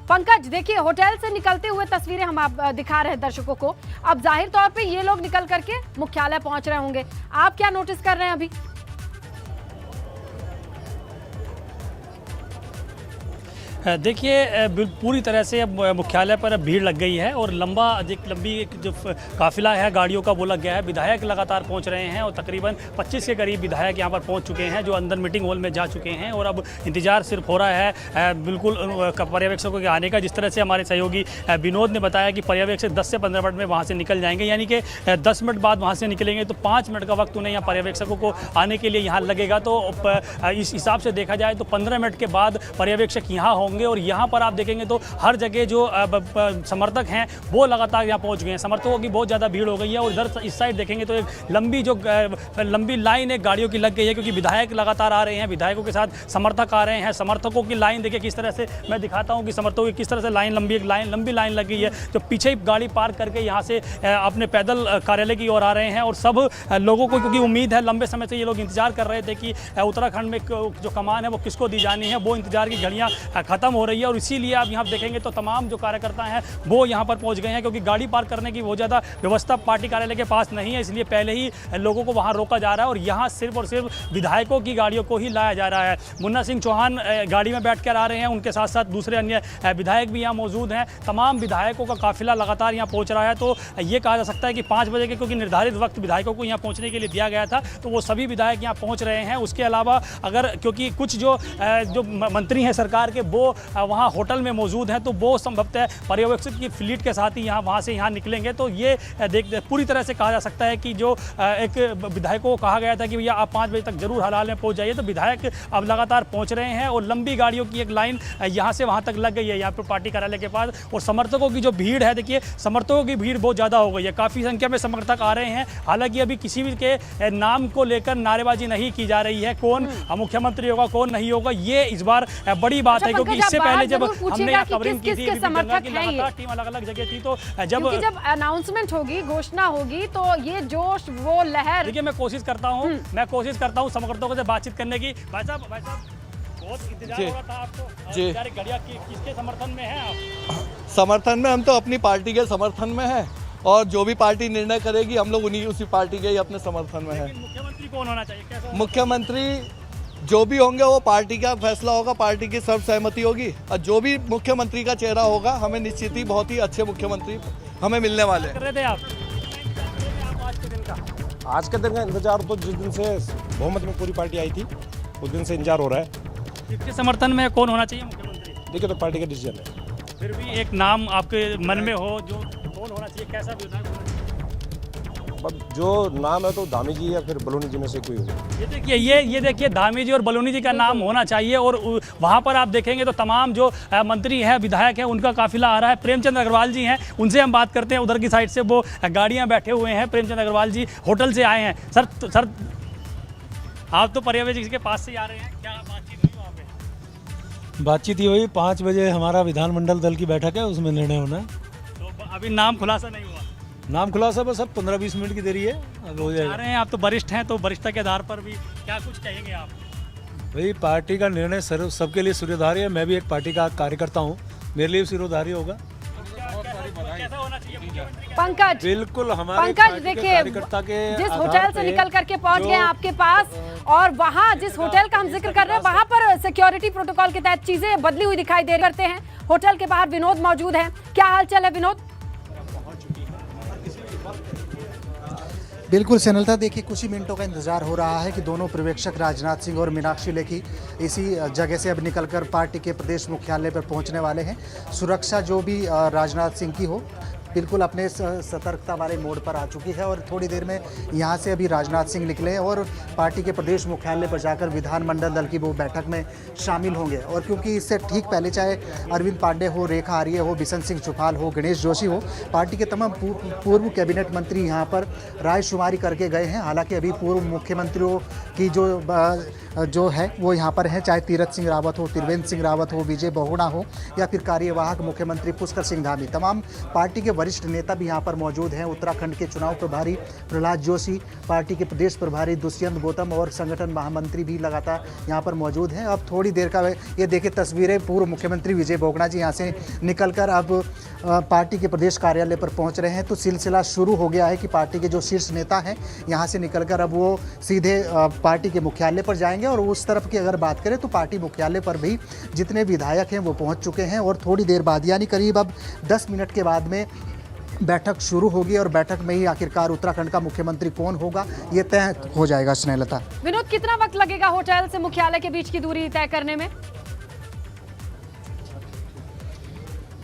पंकज, देखिए होटल से निकलते हुए तस्वीरें हम आप दिखा रहे हैं दर्शकों को। अब जाहिर तौर पे ये लोग निकल करके मुख्यालय पहुंच रहे होंगे, आप क्या नोटिस कर रहे हैं अभी? देखिए पूरी तरह से अब मुख्यालय पर भीड़ लग गई है और लंबी जो काफिला है गाड़ियों का वो लग गया है। विधायक लगातार पहुंच रहे हैं और तकरीबन 25 के करीब विधायक यहां पर पहुंच चुके हैं, जो अंदर मीटिंग हॉल में जा चुके हैं और अब इंतजार सिर्फ हो रहा है बिल्कुल पर्यवेक्षकों के आने का। जिस तरह से हमारे सहयोगी विनोद ने बताया कि पर्यवेक्षक 10 से 15 मिनट में वहाँ से निकल जाएंगे, यानी कि 10 मिनट बाद वहाँ से निकलेंगे तो 5 मिनट का वक्त उन्हें यहाँ पर्यवेक्षकों को आने के लिए यहाँ लगेगा। तो इस हिसाब से देखा जाए तो 15 मिनट के बाद पर्यवेक्षक यहाँ होंगे और यहाँ पर आप देखेंगे तो हर जगह जो समर्थक हैं वो लगातार यहाँ पहुँच गए हैं। समर्थकों की बहुत ज़्यादा भीड़ हो गई है और इधर इस साइड देखेंगे तो एक लंबी लाइन एक गाड़ियों की लग गई है, क्योंकि विधायक लगातार आ रहे हैं, विधायकों के साथ समर्थक आ रहे हैं। समर्थकों की लाइन देखिए किस तरह से, मैं दिखाता हूँ कि समर्थकों की किस तरह से लंबी लाइन लग गई है। जो पीछे ही गाड़ी पार्क करके यहाँ से अपने पैदल कार्यालय की ओर आ रहे हैं और सब लोगों को क्योंकि उम्मीद है, लंबे समय से ये लोग इंतजार कर रहे थे कि उत्तराखंड में जो कमान है वो किसको दी जानी है, वो इंतजार की घड़ियाँ खत्म हो रही है। और इसीलिए आप यहाँ देखेंगे तो तमाम जो कार्यकर्ता हैं वो यहाँ पर पहुँच गए हैं, क्योंकि गाड़ी पार्क करने की बहुत ज़्यादा व्यवस्था पार्टी कार्यालय के पास नहीं है, इसलिए पहले ही लोगों को वहाँ रोका जा रहा है और यहाँ सिर्फ और सिर्फ विधायकों की गाड़ियों को ही लाया जा रहा है। मुन्ना सिंह चौहान गाड़ी में बैठ कर आ रहे हैं, उनके साथ साथ दूसरे अन्य विधायक भी यहाँ मौजूद हैं। तमाम विधायकों का काफिला लगातार यहाँ पहुँच रहा है। तो ये कहा जा सकता है कि 5 बजे के, क्योंकि निर्धारित वक्त विधायकों को यहाँ पहुँचने के लिए दिया गया था, तो वो सभी विधायक यहाँ पहुँच रहे हैं। उसके अलावा अगर क्योंकि कुछ जो मंत्री हैं सरकार के वो वहाँ होटल में मौजूद हैं, तो वो संभवतः पर्यवेक्षक की फ्लीट के साथ ही वहाँ से यहाँ निकलेंगे। तो ये पूरी तरह से कहा जा सकता है कि जो एक विधायकों को कहा गया था कि भैया आप 5 बजे तक जरूर हाल में पहुँच जाइए, तो विधायक अब लगातार पहुँच रहे हैं और लंबी गाड़ियों की एक लाइन यहाँ से वहाँ तक लग गई है यहाँ पर पार्टी कार्यालय के पास। और समर्थकों की जो भीड़ है, देखिए समर्थकों की भीड़ बहुत ज़्यादा हो गई है, काफ़ी संख्या में समर्थक आ रहे हैं। हालांकि अभी किसी भी के नाम को लेकर नारेबाजी नहीं की जा रही है, कौन मुख्यमंत्री होगा कौन नहीं होगा, ये इस बार बड़ी बात है। क्योंकि इससे पहले जब हमने यहाँ कवरिंग की थी, लगातार टीम अलग अलग जगह थी, तो जब अनाउंसमेंट होगी, घोषणा होगी, तो ये जोश वो लहर, देखिए मैं कोशिश करता हूँ समर्थकों से बातचीत करने की। भाई साहब बहुत इंतजार हो रहा था आपको जी, घड़िया किसके समर्थन में है आप? समर्थन में हम तो अपनी पार्टी के समर्थन में है और जो भी पार्टी निर्णय करेगी हम लोग उसी पार्टी के ही अपने समर्थन में है। मुख्यमंत्री कौन होना चाहिए, कैसा? मुख्यमंत्री जो भी होंगे वो पार्टी का फैसला होगा, पार्टी की सर्वसहमति होगी और जो भी मुख्यमंत्री का चेहरा होगा हमें निश्चित ही बहुत ही अच्छे मुख्यमंत्री हमें मिलने वाले हैं। कर रहे थे आप आज के दिन का इंतजार तो जिस दिन से बहुमत में पूरी पार्टी आई थी उस दिन से इंतजार हो रहा है। किसके समर्थन में कौन होना चाहिए मुख्यमंत्री? देखिए तो पार्टी का डिसीजन है। फिर भी एक नाम आपके मन में हो जो कौन होना चाहिए, कैसा विधायक होना चाहिए? अब जो नाम है तो धामी जी या फिर बलूनी जी में से कोई होगा। ये देखिए धामी जी और बलूनी जी का नाम होना चाहिए। और वहाँ पर आप देखेंगे तो तमाम जो मंत्री हैं, विधायक हैं, उनका काफिला आ रहा है। प्रेमचंद अग्रवाल जी हैं, उनसे हम बात करते हैं। उधर की साइड से वो गाड़ियाँ बैठे हुए हैं। प्रेमचंद अग्रवाल जी होटल से आए हैं। सर आप तो पर्यवेक्षक के पास से ही आ रहे हैं, क्या बातचीत हुई वहाँ पे? बातचीत ये हुई 5 बजे हमारा विधानमंडल दल की बैठक है, उसमें निर्णय होना है। तो अभी नाम खुलासा नहीं हुआ? नाम खुलासा बस अब 15-20 मिनट की देरी है, अब हो आ जाएगा। रहे हैं आप तो वरिष्ठ हैं, तो वरिष्ठता के आधार पर भी क्या कुछ कहेंगे आप? भाई पार्टी का निर्णय सबके लिए सूर्यधारी है। मैं भी एक पार्टी का कार्यकर्ता हूँ, मेरे लिए भी सूर्यधारी होगा। कैसा होना चाहिए मुख्यमंत्री का? पंकज, बिल्कुल हमारे पंकज देखिए, कार्यकर्ता के जिस आधार होटल से पे निकल करके पहुंच जो- गए हैं आपके पास, और वहां जिस होटल का हम जिक्र कर रहे हैं वहां पर सिक्योरिटी प्रोटोकॉल के तहत चीजें बदली हुई दिखाई दे करते हैं। होटल के बाहर विनोद मौजूद हैं, क्या हालचाल है विनोद? बिल्कुल स्नेहलता, देखिए कुछ ही मिनटों का इंतजार हो रहा है कि दोनों पर्यवेक्षक राजनाथ सिंह और मीनाक्षी लेखी इसी जगह से अब निकलकर पार्टी के प्रदेश मुख्यालय पर पहुंचने वाले हैं। सुरक्षा जो भी राजनाथ सिंह की हो बिल्कुल अपने सतर्कता वाले मोड पर आ चुकी है, और थोड़ी देर में यहाँ से अभी राजनाथ सिंह निकले हैं और पार्टी के प्रदेश मुख्यालय पर जाकर विधानमंडल दल की वो बैठक में शामिल होंगे। और क्योंकि इससे ठीक पहले चाहे अरविंद पांडे हो, रेखा आर्य हो, बिशन सिंह चुफाल हो, गणेश जोशी हो, पार्टी के तमाम पूर्व कैबिनेट मंत्री यहाँ पर रायशुमारी करके गए हैं। हालांकि अभी पूर्व मुख्यमंत्रियों की जो है वो यहाँ पर है, चाहे तीरथ सिंह रावत हो, त्रिवेंद्र सिंह रावत हो, विजय बहुगुणा हो, या फिर कार्यवाहक मुख्यमंत्री पुष्कर सिंह धामी, तमाम पार्टी के वरिष्ठ नेता भी यहाँ पर मौजूद हैं। उत्तराखंड के चुनाव प्रभारी प्रहलाद जोशी, पार्टी के प्रदेश प्रभारी दुष्यंत गौतम और संगठन महामंत्री भी लगातार यहाँ पर मौजूद हैं। अब थोड़ी देर का ये देखिए तस्वीरें, पूर्व मुख्यमंत्री विजय बहुगुणा जी यहाँ से निकलकर अब पार्टी के प्रदेश कार्यालय पर पहुँच रहे हैं। तो सिलसिला शुरू हो गया है कि पार्टी के जो शीर्ष नेता हैं यहाँ से निकलकर अब वो सीधे पार्टी के मुख्यालय पर जाएंगे। और उस तरफ की अगर बात करें तो पार्टी मुख्यालय पर भी जितने विधायक हैं वो पहुंच चुके हैं, और थोड़ी देर बाद यानी करीब अब 10 मिनट के बाद में बैठक शुरू होगी, और बैठक में ही आखिरकार उत्तराखंड का मुख्यमंत्री कौन होगा ये तय हो जाएगा। स्नेहलता, विनोद, कितना वक्त लगेगा होटल से मुख्यालय के बीच की दूरी तय करने में?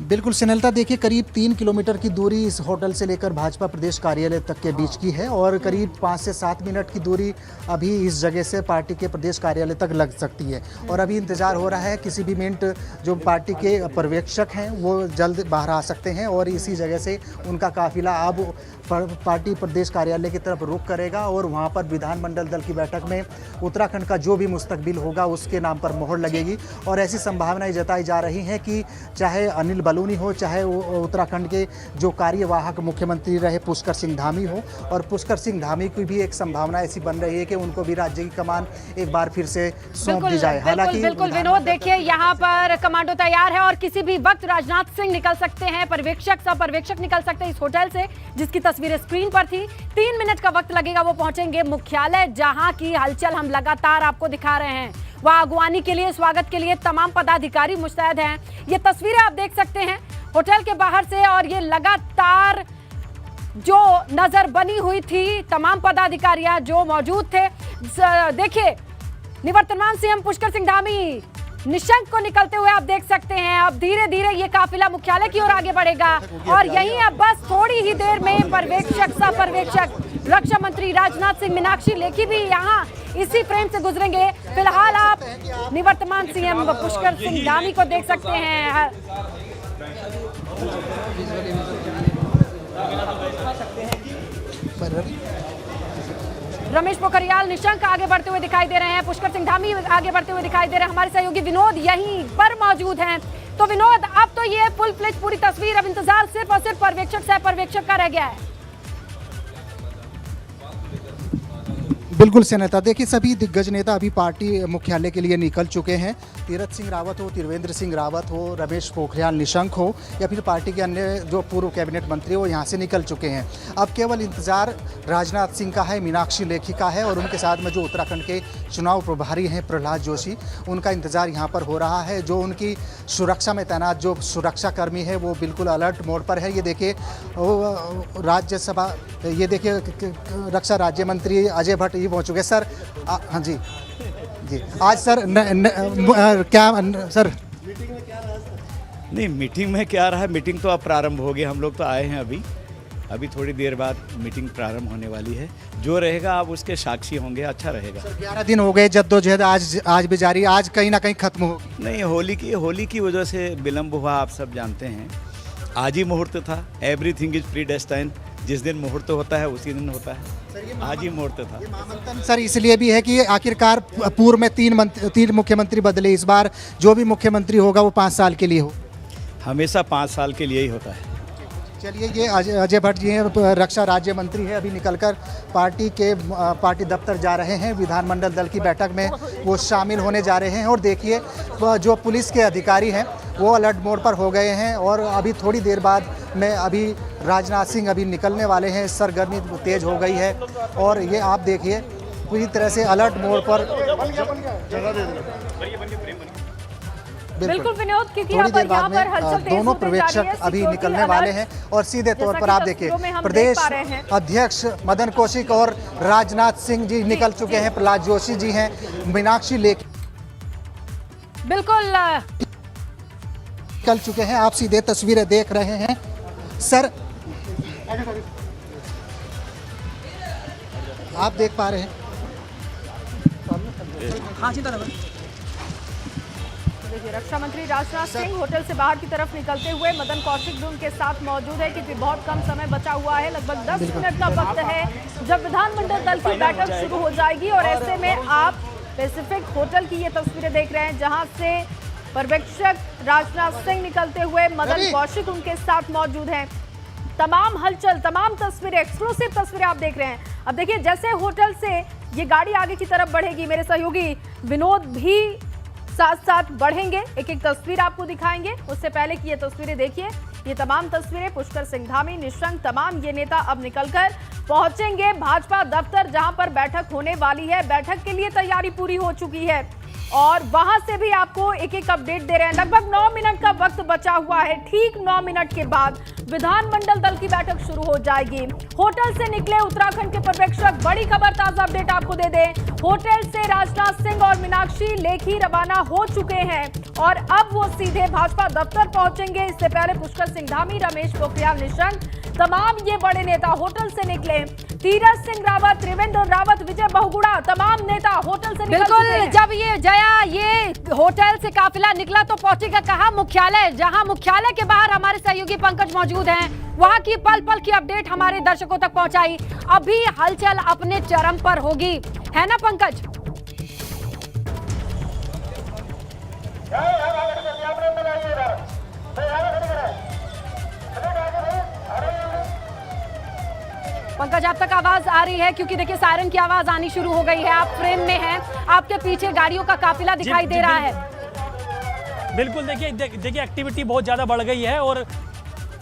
बिल्कुल स्नेहलता, देखिए करीब 3 किलोमीटर की दूरी इस होटल से लेकर भाजपा प्रदेश कार्यालय तक के बीच की है, और करीब 5 से 7 मिनट की दूरी अभी इस जगह से पार्टी के प्रदेश कार्यालय तक लग सकती है। और अभी इंतजार हो रहा है किसी भी मिनट जो पार्टी के पर्यवेक्षक हैं वो जल्द बाहर आ सकते हैं, और इसी जगह से उनका काफिला अब पार्टी प्रदेश कार्यालय की तरफ रुख करेगा, और वहाँ पर विधानमंडल दल की बैठक में उत्तराखंड का जो भी मुस्तकबिल होगा उसके नाम पर मोहर लगेगी। और ऐसी संभावनाएं जताई जा रही हैं कि चाहे अनिल बलूनी हो, चाहे उत्तराखंड के जो कार्यवाहक मुख्यमंत्री रहे पुष्कर सिंह धामी हो, और पुष्कर सिंह धामी की भी एक संभावना ऐसी बन रही है कि उनको भी राज्य की कमान एक बार फिर से सौंप दी जाए। हालांकि बिल्कुल विनोद, देखिए यहाँ पर कमांडो तैयार है और किसी भी वक्त राजनाथ सिंह निकल सकते हैं, पर्यवेक्षक सब पर्यवेक्षक निकल सकते हैं इस होटल से, जिसकी तस्वीरें स्क्रीन पर थी। 3 मिनट का वक्त लगेगा, वो पहुंचेंगे मुख्यालय, जहां की हलचल हम लगातार आपको दिखा रहे हैं। वहां अगवानी के लिए, स्वागत के लिए तमाम पदाधिकारी मुस्तैद हैं। ये तस्वीरें आप देख सकते हैं होटल के बाहर से, और ये लगातार जो नजर बनी हुई थी, तमाम पदाधिकारी जो मौजूद थे। देखिए निवर्तमान सीएम पुष्कर सिंह धामी निशंक को निकलते हुए आप देख सकते हैं। अब धीरे धीरे ये काफिला मुख्यालय की ओर आगे बढ़ेगा, और यहीं अब बस थोड़ी ही देर में पर्यवेक्षक सह पर्यवेक्षक रक्षा मंत्री राजनाथ सिंह, मीनाक्षी लेखी भी यहाँ इसी फ्रेम से गुजरेंगे। फिलहाल आप निवर्तमान सीएम पुष्कर सिंह धामी को देख सकते हैं। रमेश पोखरियाल निशंक आगे बढ़ते हुए दिखाई दे रहे हैं, पुष्कर सिंह धामी आगे बढ़ते हुए दिखाई दे रहे हैं, हमारे सहयोगी विनोद यहीं पर मौजूद हैं। तो विनोद, अब तो ये फुल फ्लेज पूरी तस्वीर, अब इंतजार सिर्फ और सिर्फ पर्यवेक्षक सह पर्यवेक्षक का रह गया है। बिल्कुल सेनेता, देखिए सभी दिग्गज नेता अभी पार्टी मुख्यालय के लिए निकल चुके हैं। तीरथ सिंह रावत हो, त्रिवेंद्र सिंह रावत हो, रमेश पोखरियाल निशंक हो, या फिर पार्टी के अन्य जो पूर्व कैबिनेट मंत्री हो, यहाँ से निकल चुके हैं। अब केवल इंतजार राजनाथ सिंह का है, मीनाक्षी लेखी का है, और उनके साथ में जो उत्तराखंड के चुनाव प्रभारी हैं प्रहलाद जोशी, उनका इंतजार यहाँ पर हो रहा है। जो उनकी सुरक्षा में तैनात जो सुरक्षाकर्मी है वो बिल्कुल अलर्ट मोड पर है। ये देखिए राज्यसभा, ये देखिए रक्षा राज्य मंत्री अजय भट्ट ये पहुँच चुके सर। हाँ जी जी, आज सर क्या सर नहीं, मीटिंग में क्या रहा है, मीटिंग तो अब प्रारंभ हो गई, हम लोग तो आए हैं अभी, अभी थोड़ी देर बाद मीटिंग प्रारंभ होने वाली है। जो रहेगा आप उसके साक्षी होंगे, अच्छा रहेगा। 11 दिन हो गए जद्दोजहद, आज भी जारी, आज कहीं ना कहीं खत्म होगी। नहीं, होली की वजह से विलम्ब हुआ, आप सब जानते हैं। आज ही मुहूर्त था, एवरीथिंग इज प्रीडेस्टाइन्ड। जिस दिन मुहूर्त होता है उसी दिन होता है, आज ही मुहूर्त था। महामंथन सर इसलिए भी है कि आखिरकार पूर्व में तीन मुख्यमंत्री बदले, इस बार जो भी मुख्यमंत्री होगा वो 5 साल के लिए हो। हमेशा 5 साल के लिए ही होता है। चलिए, ये अजय भट्ट जी हैं, रक्षा राज्य मंत्री है, अभी निकलकर पार्टी दफ्तर जा रहे हैं। विधानमंडल दल की बैठक में वो शामिल होने जा रहे हैं। और देखिए जो पुलिस के अधिकारी हैं वो अलर्ट मोड पर हो गए हैं और अभी थोड़ी देर बाद में अभी राजनाथ सिंह अभी निकलने वाले हैं। सरगर्मी तेज हो गई है और ये आप देखिए पूरी तरह से अलर्ट मोड पर। बिल्कुल विनोद, क्योंकि थोड़ी देर बाद यहाँ पर में दोनों पर्यवेक्षक अभी निकलने वाले हैं और सीधे तौर पर आप देखिए प्रदेश अध्यक्ष मदन कौशिक और राजनाथ सिंह जी निकल चुके हैं, प्रहलाद जोशी जी हैं, मीनाक्षी लेखी बिल्कुल निकल चुके हैं। आप सीधे तस्वीरें देख रहे हैं। सर आप देख पा रहे हैं। देखिए रक्षा मंत्री राजनाथ सिंह होटल से बाहर की तरफ निकलते हुए मदन कौशिक भी उनके साथ मौजूद है, क्योंकि बहुत कम समय बचा हुआ है, लगभग 10 मिनट का वक्त है जब विधानमंडल दल की बैठक शुरू हो जाएगी। और ऐसे में आप पैसिफिक होटल की ये तस्वीरें देख रहे हैं जहां से पर्यवेक्षक राजनाथ सिंह निकलते हुए मदन कौशिक उनके साथ मौजूद हैं। तमाम हलचल, तमाम तस्वीरें, एक्सक्लूसिव तस्वीरें आप देख रहे हैं। अब देखिए जैसे होटल से ये गाड़ी आगे की तरफ बढ़ेगी, मेरे सहयोगी विनोद भी साथ साथ बढ़ेंगे, एक एक तस्वीर आपको दिखाएंगे। उससे पहले की ये तस्वीरें देखिए, ये तमाम तस्वीरें पुष्कर सिंह धामी, निशंक, तमाम ये नेता अब निकलकर पहुंचेंगे भाजपा दफ्तर जहां पर बैठक होने वाली है। बैठक के लिए तैयारी पूरी हो चुकी है और वहां से भी आपको एक एक अपडेट दे रहे हैं। लगभग 9 मिनट का वक्त बचा हुआ है। ठीक 9 मिनट के बाद विधानमंडल दल की बैठक शुरू हो जाएगी। होटल से निकले उत्तराखंड के पर्यवेक्षक, बड़ी खबर, ताजा अपडेट आपको दे दें। होटल से राजनाथ सिंह और मीनाक्षी लेखी रवाना हो चुके हैं और अब वो सीधे भाजपा दफ्तर पहुंचेंगे। इससे पहले पुष्कर सिंह धामी, रमेश पोखरियाल निशंक, तमाम ये बड़े नेता होटल से निकले। तीरथ सिंह रावत, त्रिवेंद्र रावत, विजय बहुगुणा, तमाम नेता होटल से निकल चुके हैं। जब ये होटल से काफिला निकला तो पहुंचेगा कहां? मुख्यालय, जहां मुख्यालय के बाहर हमारे सहयोगी पंकज मौजूद हैं। वहां की पल पल की अपडेट हमारे दर्शकों तक पहुंचाई। अभी हलचल अपने चरम पर होगी, है ना पंकज? पंकज आप तक आवाज आ रही है? क्योंकि देखिए सायरन की आवाज आनी शुरू हो गई है। आप फ्रेम में हैं, आपके पीछे गाड़ियों का काफिला दिखाई दे रहा है। बिल्कुल, देखिए एक्टिविटी बहुत ज़्यादा बढ़ गई है और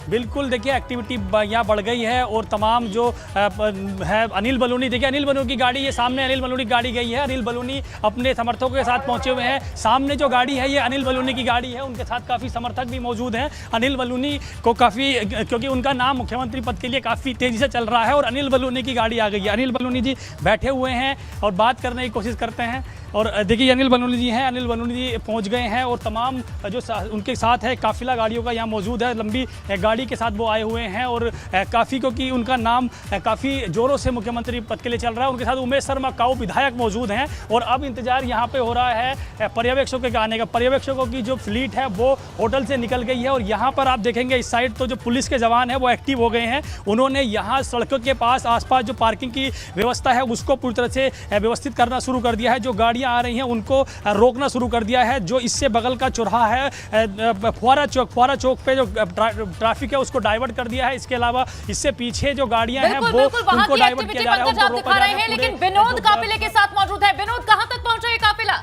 बिल्कुल देखिए एक्टिविटी यहाँ बढ़ गई है और तमाम जो है अनिल बलूनी, देखिए अनिल बलूनी की गाड़ी, ये सामने अनिल बलूनी की गाड़ी गई है। अनिल बलूनी अपने समर्थकों के साथ पहुंचे हुए हैं। सामने जो गाड़ी है ये अनिल बलूनी की गाड़ी है, उनके साथ काफ़ी समर्थक भी मौजूद हैं। अनिल बलूनी को काफ़ी, क्योंकि उनका नाम मुख्यमंत्री पद के लिए काफ़ी तेज़ी से चल रहा है और अनिल बलूनी की गाड़ी आ गई है। अनिल बलूनी जी बैठे हुए हैं और बात करने की कोशिश करते हैं। और देखिए अनिल बलूनी जी हैं, अनिल बलूनी जी पहुंच गए हैं और तमाम जो उनके साथ है काफिला गाड़ियों का यहाँ मौजूद है। लंबी गाड़ी के साथ वो आए हुए हैं और काफ़ी, क्योंकि उनका नाम काफ़ी जोरों से मुख्यमंत्री पद के लिए चल रहा है। उनके साथ उमेश शर्मा काऊ विधायक मौजूद हैं और अब इंतजार यहाँ पे हो रहा है पर्यवेक्षकों के आने का। पर्यवेक्षकों की जो फ्लीट है वो होटल से निकल गई है और यहाँ पर आप देखेंगे इस साइड तो जो पुलिस के जवान है वो एक्टिव हो गए हैं। उन्होंने यहाँ सड़कों के पास आसपास जो पार्किंग की व्यवस्था है उसको पूरी तरह से व्यवस्थित करना शुरू कर दिया है। जो गाड़ियाँ आ रही हैं उनको रोकना शुरू कर दिया है। जो इससे बगल का चौराहा है फुआरा चौक पे जो ट्रैफिक है उसको डाइवर्ट कर दिया है। इसके अलावा इससे पीछे जो गाड़ियां हैं वो उनको डाइवर्ट किया जा रहा है, उनको रोका जा रहा है। लेकिन विनोद काफिले के साथ मौजूद है। विनोद, कहां तक पहुंचा ये काफिला?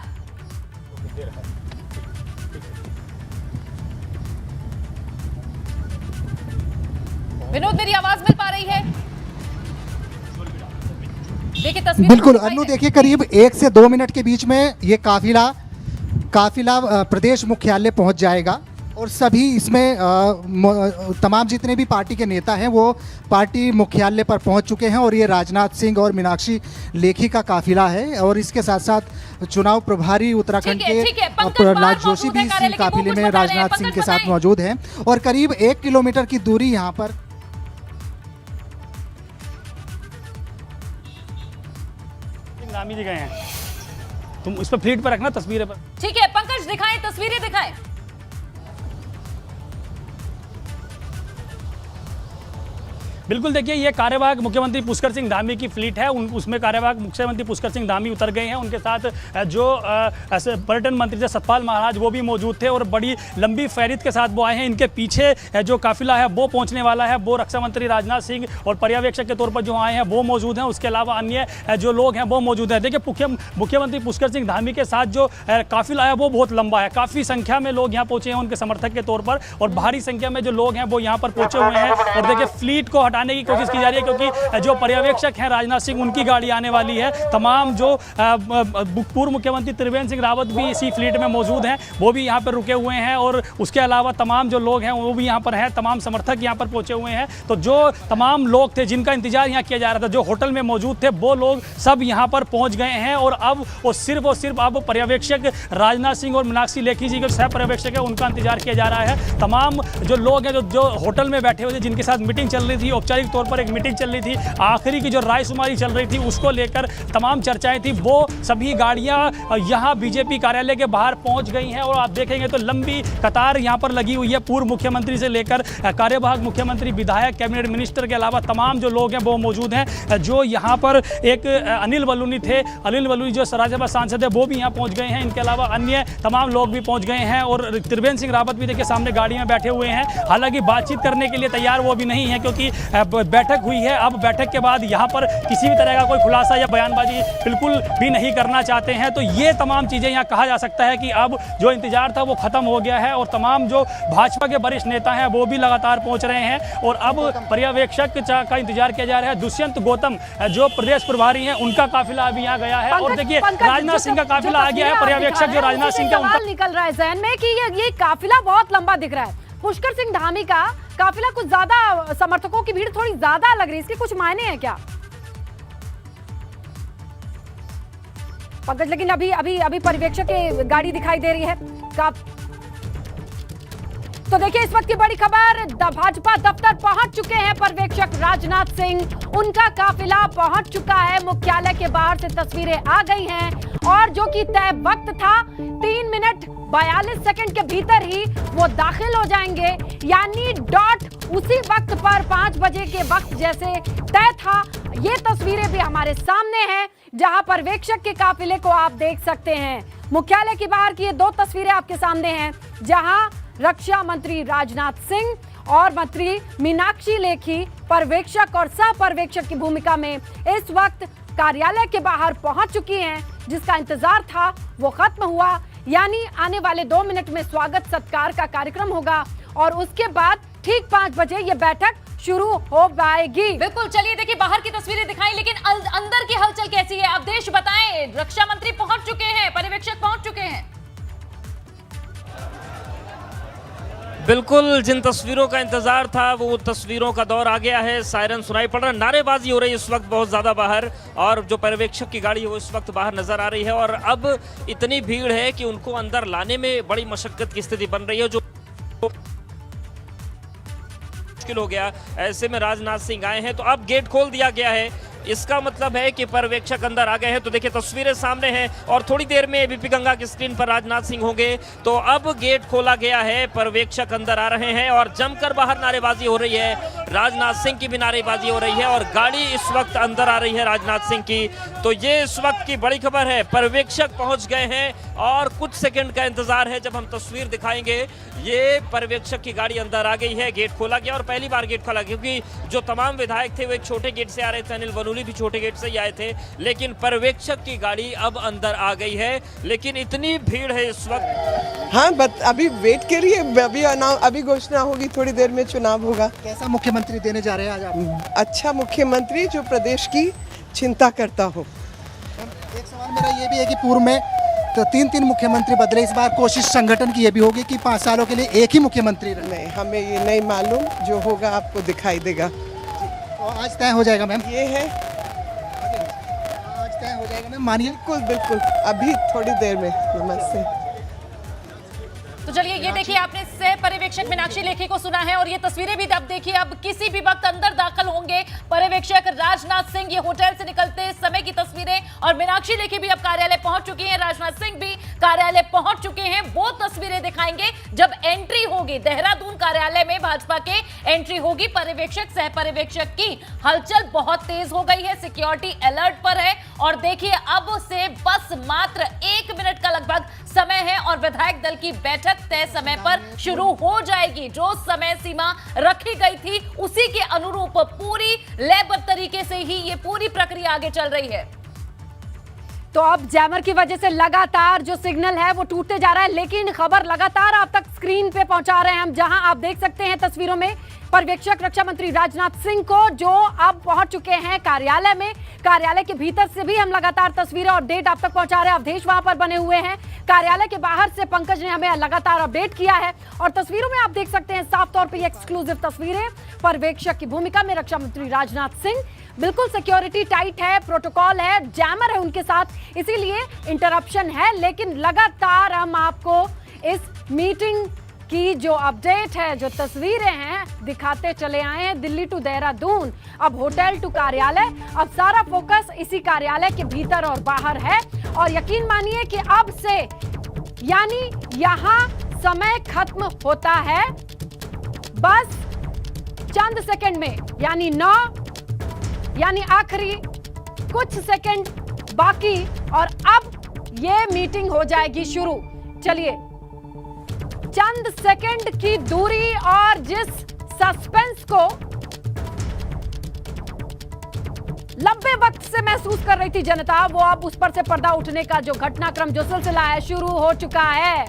विनोद, मेरी आवाज मिल पा रही है? देखिए तस्वीर बिल्कुल अनु, देखिए करीब 1 से 2 मिनट के बीच में ये काफिला प्रदेश मुख्यालय पहुंच जाएगा और सभी इसमें तमाम जितने भी पार्टी के नेता हैं वो पार्टी मुख्यालय पर पहुंच चुके हैं और ये राजनाथ सिंह और मीनाक्षी लेखी का काफिला है और इसके साथ साथ चुनाव प्रभारी उत्तराखंड के प्रहलाद जोशी भी इसी काफिले में राजनाथ सिंह के साथ मौजूद हैं और करीब 1 किलोमीटर की दूरी यहाँ पर धामी जी गए हैं। तुम उस पर फ्लीट पर रखना तस्वीरें पर। ठीक है पंकज, दिखाएं तस्वीरें दिखाएं। बिल्कुल देखिए, ये कार्यवाहक मुख्यमंत्री पुष्कर सिंह धामी की फ्लीट है। उसमें कार्यवाहक मुख्यमंत्री पुष्कर सिंह धामी उतर गए हैं। उनके साथ जो पर्यटन मंत्री थे सतपाल महाराज वो भी मौजूद थे और बड़ी लंबी फहरिस्त के साथ वो आए हैं। इनके पीछे जो काफिला है वो पहुंचने वाला है। वो रक्षा मंत्री राजनाथ सिंह और पर्यवेक्षक के तौर पर जो आए हैं वो मौजूद हैं। उसके अलावा अन्य जो लोग हैं वो मौजूद हैं। देखिए, मुख्यमंत्री पुष्कर सिंह धामी के साथ जो काफिला है वो बहुत लंबा है। काफ़ी संख्या में लोग यहाँ पहुँचे हैं उनके समर्थक के तौर पर, और भारी संख्या में जो लोग हैं वो यहाँ पर पहुँचे हुए हैं। और देखिए, फ्लीट को हटाने की कोशिश की जा रही है क्योंकि जो पर्यवेक्षक हैं राजनाथ सिंह उनकी गाड़ी आने वाली है। तमाम जो पूर्व मुख्यमंत्री त्रिवेंद्र सिंह रावत भी इसी फ्लीट में मौजूद हैं, वो भी यहाँ पर रुके हुए हैं। और उसके अलावा तमाम जो लोग हैं वो भी यहाँ पर हैं, तमाम समर्थक यहाँ पर पहुँचे हुए हैं। तो जो तमाम लोग थे जिनका इंतजार यहाँ किया जा रहा था, जो होटल में मौजूद थे, वो लोग सब यहाँ पर पहुँच गए हैं। और अब वो सिर्फ अब पर्यवेक्षक राजनाथ सिंह और मीनाक्षी लेखी जी के सह पर्यवेक्षक है उनका इंतजार किया जा रहा है। तमाम जो लोग हैं जो होटल में बैठे हुए थे, जिनके साथ मीटिंग चल रही थी, औपचारिक तौर पर एक मीटिंग चल रही थी, आखिरी की जो रायशुमारी चल रही थी उसको लेकर तमाम चर्चाएं थी, वो सभी गाड़ियां यहाँ बीजेपी कार्यालय के बाहर पहुंच गई हैं। और आप देखेंगे तो लंबी कतार यहाँ पर लगी हुई है। पूर्व मुख्यमंत्री से लेकर कार्यवाहक मुख्यमंत्री, विधायक, कैबिनेट मिनिस्टर के अलावा तमाम जो लोग हैं वो मौजूद हैं। जो यहाँ पर एक अनिल बलूनी थे, अनिल बलूनी जो राज्यसभा सांसद है वो भी यहाँ पहुँच गए हैं। इनके अलावा अन्य तमाम लोग भी पहुँच गए हैं। और त्रिवेंद्र सिंह रावत भी देखिए सामने गाड़ी में बैठे हुए हैं। हालांकि बातचीत करने के लिए तैयार वो भी नहीं है क्योंकि बैठक हुई है। अब बैठक के बाद यहाँ पर किसी भी तरह का कोई खुलासा या बयानबाजी बिल्कुल भी नहीं करना चाहते हैं। तो ये तमाम चीज़ें यहाँ कहा जा सकता है कि अब जो इंतजार था वो खत्म हो गया है। और तमाम जो भाजपा के वरिष्ठ नेता हैं वो भी लगातार पहुँच रहे हैं। और अब पर्यवेक्षक का इंतजार किया जा रहा है। दुष्यंत गौतम जो प्रदेश प्रभारी हैं उनका काफिला अभी यहाँ गया है। और देखिए, राजनाथ सिंह का काफिला आ गया है। पर्यवेक्षक जो राजनाथ सिंह का सवाल निकल रहा है जहन में कि ये काफिला बहुत लंबा दिख रहा है। पुष्कर सिंह धामी का काफिला कुछ ज्यादा, समर्थकों की भीड़ थोड़ी ज्यादा लग रही है, इसके कुछ मायने हैं क्या पंकज? लेकिन अभी पर्यवेक्षक की गाड़ी दिखाई दे रही है। तो देखिए, इस वक्त की बड़ी खबर, भाजपा दफ्तर पहुंच चुके हैं पर्यवेक्षक राजनाथ सिंह। उनका काफिला पहुंच चुका है। मुख्यालय के बाहर से तस्वीरें आ गई हैं और जो कि तय वक्त था 3 मिनट 42 सेकंड के भीतर ही वो दाखिल हो जाएंगे। यानी डॉट उसी वक्त पर 5 बजे के वक्त जैसे तय था। ये तस्वीरें भी हमारे सामने हैं जहां पर्यवेक्षक के काफिले को आप देख सकते हैं। मुख्यालय के बाहर की ये 2 तस्वीरें आपके सामने हैं जहां रक्षा मंत्री राजनाथ सिंह और मंत्री मीनाक्षी लेखी पर्यवेक्षक और सह पर्यवेक्षक की भूमिका में इस वक्त कार्यालय के बाहर पहुंच चुकी हैं। जिसका इंतजार था वो खत्म हुआ। यानी आने वाले 2 मिनट में स्वागत सत्कार का कार्यक्रम होगा और उसके बाद ठीक 5 बजे ये बैठक शुरू हो पाएगी। बिल्कुल, चलिए देखिए बाहर की तस्वीरें दिखाई, लेकिन अंदर की हलचल कैसी है अवधेश बताएं। रक्षा मंत्री पहुंच चुके हैं, पर्यवेक्षक पहुंच चुके हैं। बिल्कुल, जिन तस्वीरों का इंतजार था वो तस्वीरों का दौर आ गया है। सायरन सुनाई पड़ रहा, नारेबाजी हो रही है इस वक्त बहुत ज़्यादा बाहर, और जो पर्यवेक्षक की गाड़ी है वो इस वक्त बाहर नजर आ रही है। और अब इतनी भीड़ है कि उनको अंदर लाने में बड़ी मशक्कत की स्थिति बन रही है, जो मुश्किल हो गया। ऐसे में राजनाथ सिंह आए हैं तो अब गेट खोल दिया गया है। इसका मतलब है कि पर्यवेक्षक अंदर आ गए हैं। तो देखिए तस्वीरें सामने हैं और थोड़ी देर में एबीपी गंगा की स्क्रीन पर राजनाथ सिंह होंगे। तो अब गेट खोला गया है, पर्यवेक्षक अंदर आ रहे हैं और जमकर बाहर नारेबाजी हो रही है। राजनाथ सिंह की भी नारेबाजी हो रही है और गाड़ी इस वक्त अंदर आ रही है राजनाथ सिंह की। तो ये इस वक्त की बड़ी खबर है, पर्यवेक्षक पहुंच गए हैं और कुछ सेकंड का इंतजार है जब हम तस्वीर दिखाएंगे। ये पर्यवेक्षक की गाड़ी अंदर आ गई है, गेट खोला गया और पहली बार गेट खोला गया क्योंकि जो तमाम विधायक थे वो एक छोटे गेट से आ रहे थे, अनिल बलूनी भी छोटे गेट से ही आए थे, लेकिन पर्यवेक्षक की गाड़ी अब अंदर आ गई है। लेकिन इतनी भीड़ है इस वक्त। हाँ, अभी वेट करिए, अभी घोषणा होगी, थोड़ी देर में चुनाव होगा। कैसा मुख्यमंत्री देने जा रहे हैं आज आप? अच्छा मुख्यमंत्री जो प्रदेश की चिंता करता हो। एक सवाल मेरा ये भी है कि पूर्व में तो 3 मुख्यमंत्री बदले, इस बार कोशिश संगठन की ये भी होगी कि 5 सालों के लिए एक ही मुख्यमंत्री रहे। नहीं, हमें ये नहीं मालूम, जो होगा आपको दिखाई देगा। तो आज तय हो जाएगा मैम? ये है, आज तय हो जाएगा मैम, मानिए। बिल्कुल बिल्कुल, अभी थोड़ी देर में। नमस्ते। तो चलिए ये देखिए, आपने सह पर्यवेक्षक मीनाक्षी लेखी को सुना है और ये तस्वीरें भी अब देखिए, अब किसी भी वक्त अंदर दाखिल होंगे पर्यवेक्षक राजनाथ सिंह। ये होटल से निकलते समय की तस्वीरें और मीनाक्षी लेखी भी अब कार्यालय पहुंच चुकी हैं, राजनाथ सिंह भी कार्यालय पहुंच चुके हैं। वो तस्वीरें दिखाएंगे जब एंट्री होगी देहरादून कार्यालय में, भाजपा के एंट्री होगी पर्यवेक्षक सह पर्यवेक्षक की। हलचल बहुत तेज हो गई है, सिक्योरिटी अलर्ट पर है और देखिए अब से बस मात्र 1 मिनट का लगभग समय है और विधायक दल की बैठक तय समय पर शुरू हो जाएगी। जो समय सीमा रखी गई थी उसी के अनुरूप पूरी लयबद्ध तरीके से ही ये पूरी प्रक्रिया आगे चल रही है। तो अब जैमर की वजह से लगातार जो सिग्नल है वो टूटते जा रहा है, लेकिन खबर लगातार आप तक स्क्रीन पे पहुंचा रहे हैं हम, जहां आप देख सकते हैं तस्वीरों में पर्यवेक्षक रक्षा मंत्री राजनाथ सिंह को, जो अब पहुंच चुके हैं कार्यालय में। कार्यालय के भीतर से भी हम लगातार तस्वीरें और अपडेट आप तक पहुंचा रहे हैं। अवधेश वहां पर बने हुए हैं। कार्यालय के बाहर से पंकज ने हमें लगातार अपडेट किया है और तस्वीरों में आप देख सकते हैं साफ तौर पर ये एक्सक्लूसिव तस्वीरें पर्यवेक्षक की भूमिका में रक्षा मंत्री राजनाथ सिंह। बिल्कुल सिक्योरिटी टाइट है, प्रोटोकॉल है, जैमर है उनके साथ, इसीलिए इंटरप्शन है, लेकिन लगातार हम आपको इस मीटिंग की जो अपडेट है, जो तस्वीरें हैं, दिखाते चले आए हैं। दिल्ली टू देहरादून, अब होटल टू कार्यालय, अब सारा फोकस इसी कार्यालय के भीतर और बाहर है। और यकीन मानिए कि अब से यानी यहां समय खत्म होता है बस चंद सेकंड में, यानी 9 यानी आखिरी कुछ सेकंड बाकी और अब ये मीटिंग हो जाएगी शुरू। चलिए, चंद सेकंड की दूरी और जिस सस्पेंस को लंबे वक्त से महसूस कर रही थी जनता, वो अब उस पर से पर्दा उठने का जो घटनाक्रम, जो सिलसिला है, शुरू हो चुका है।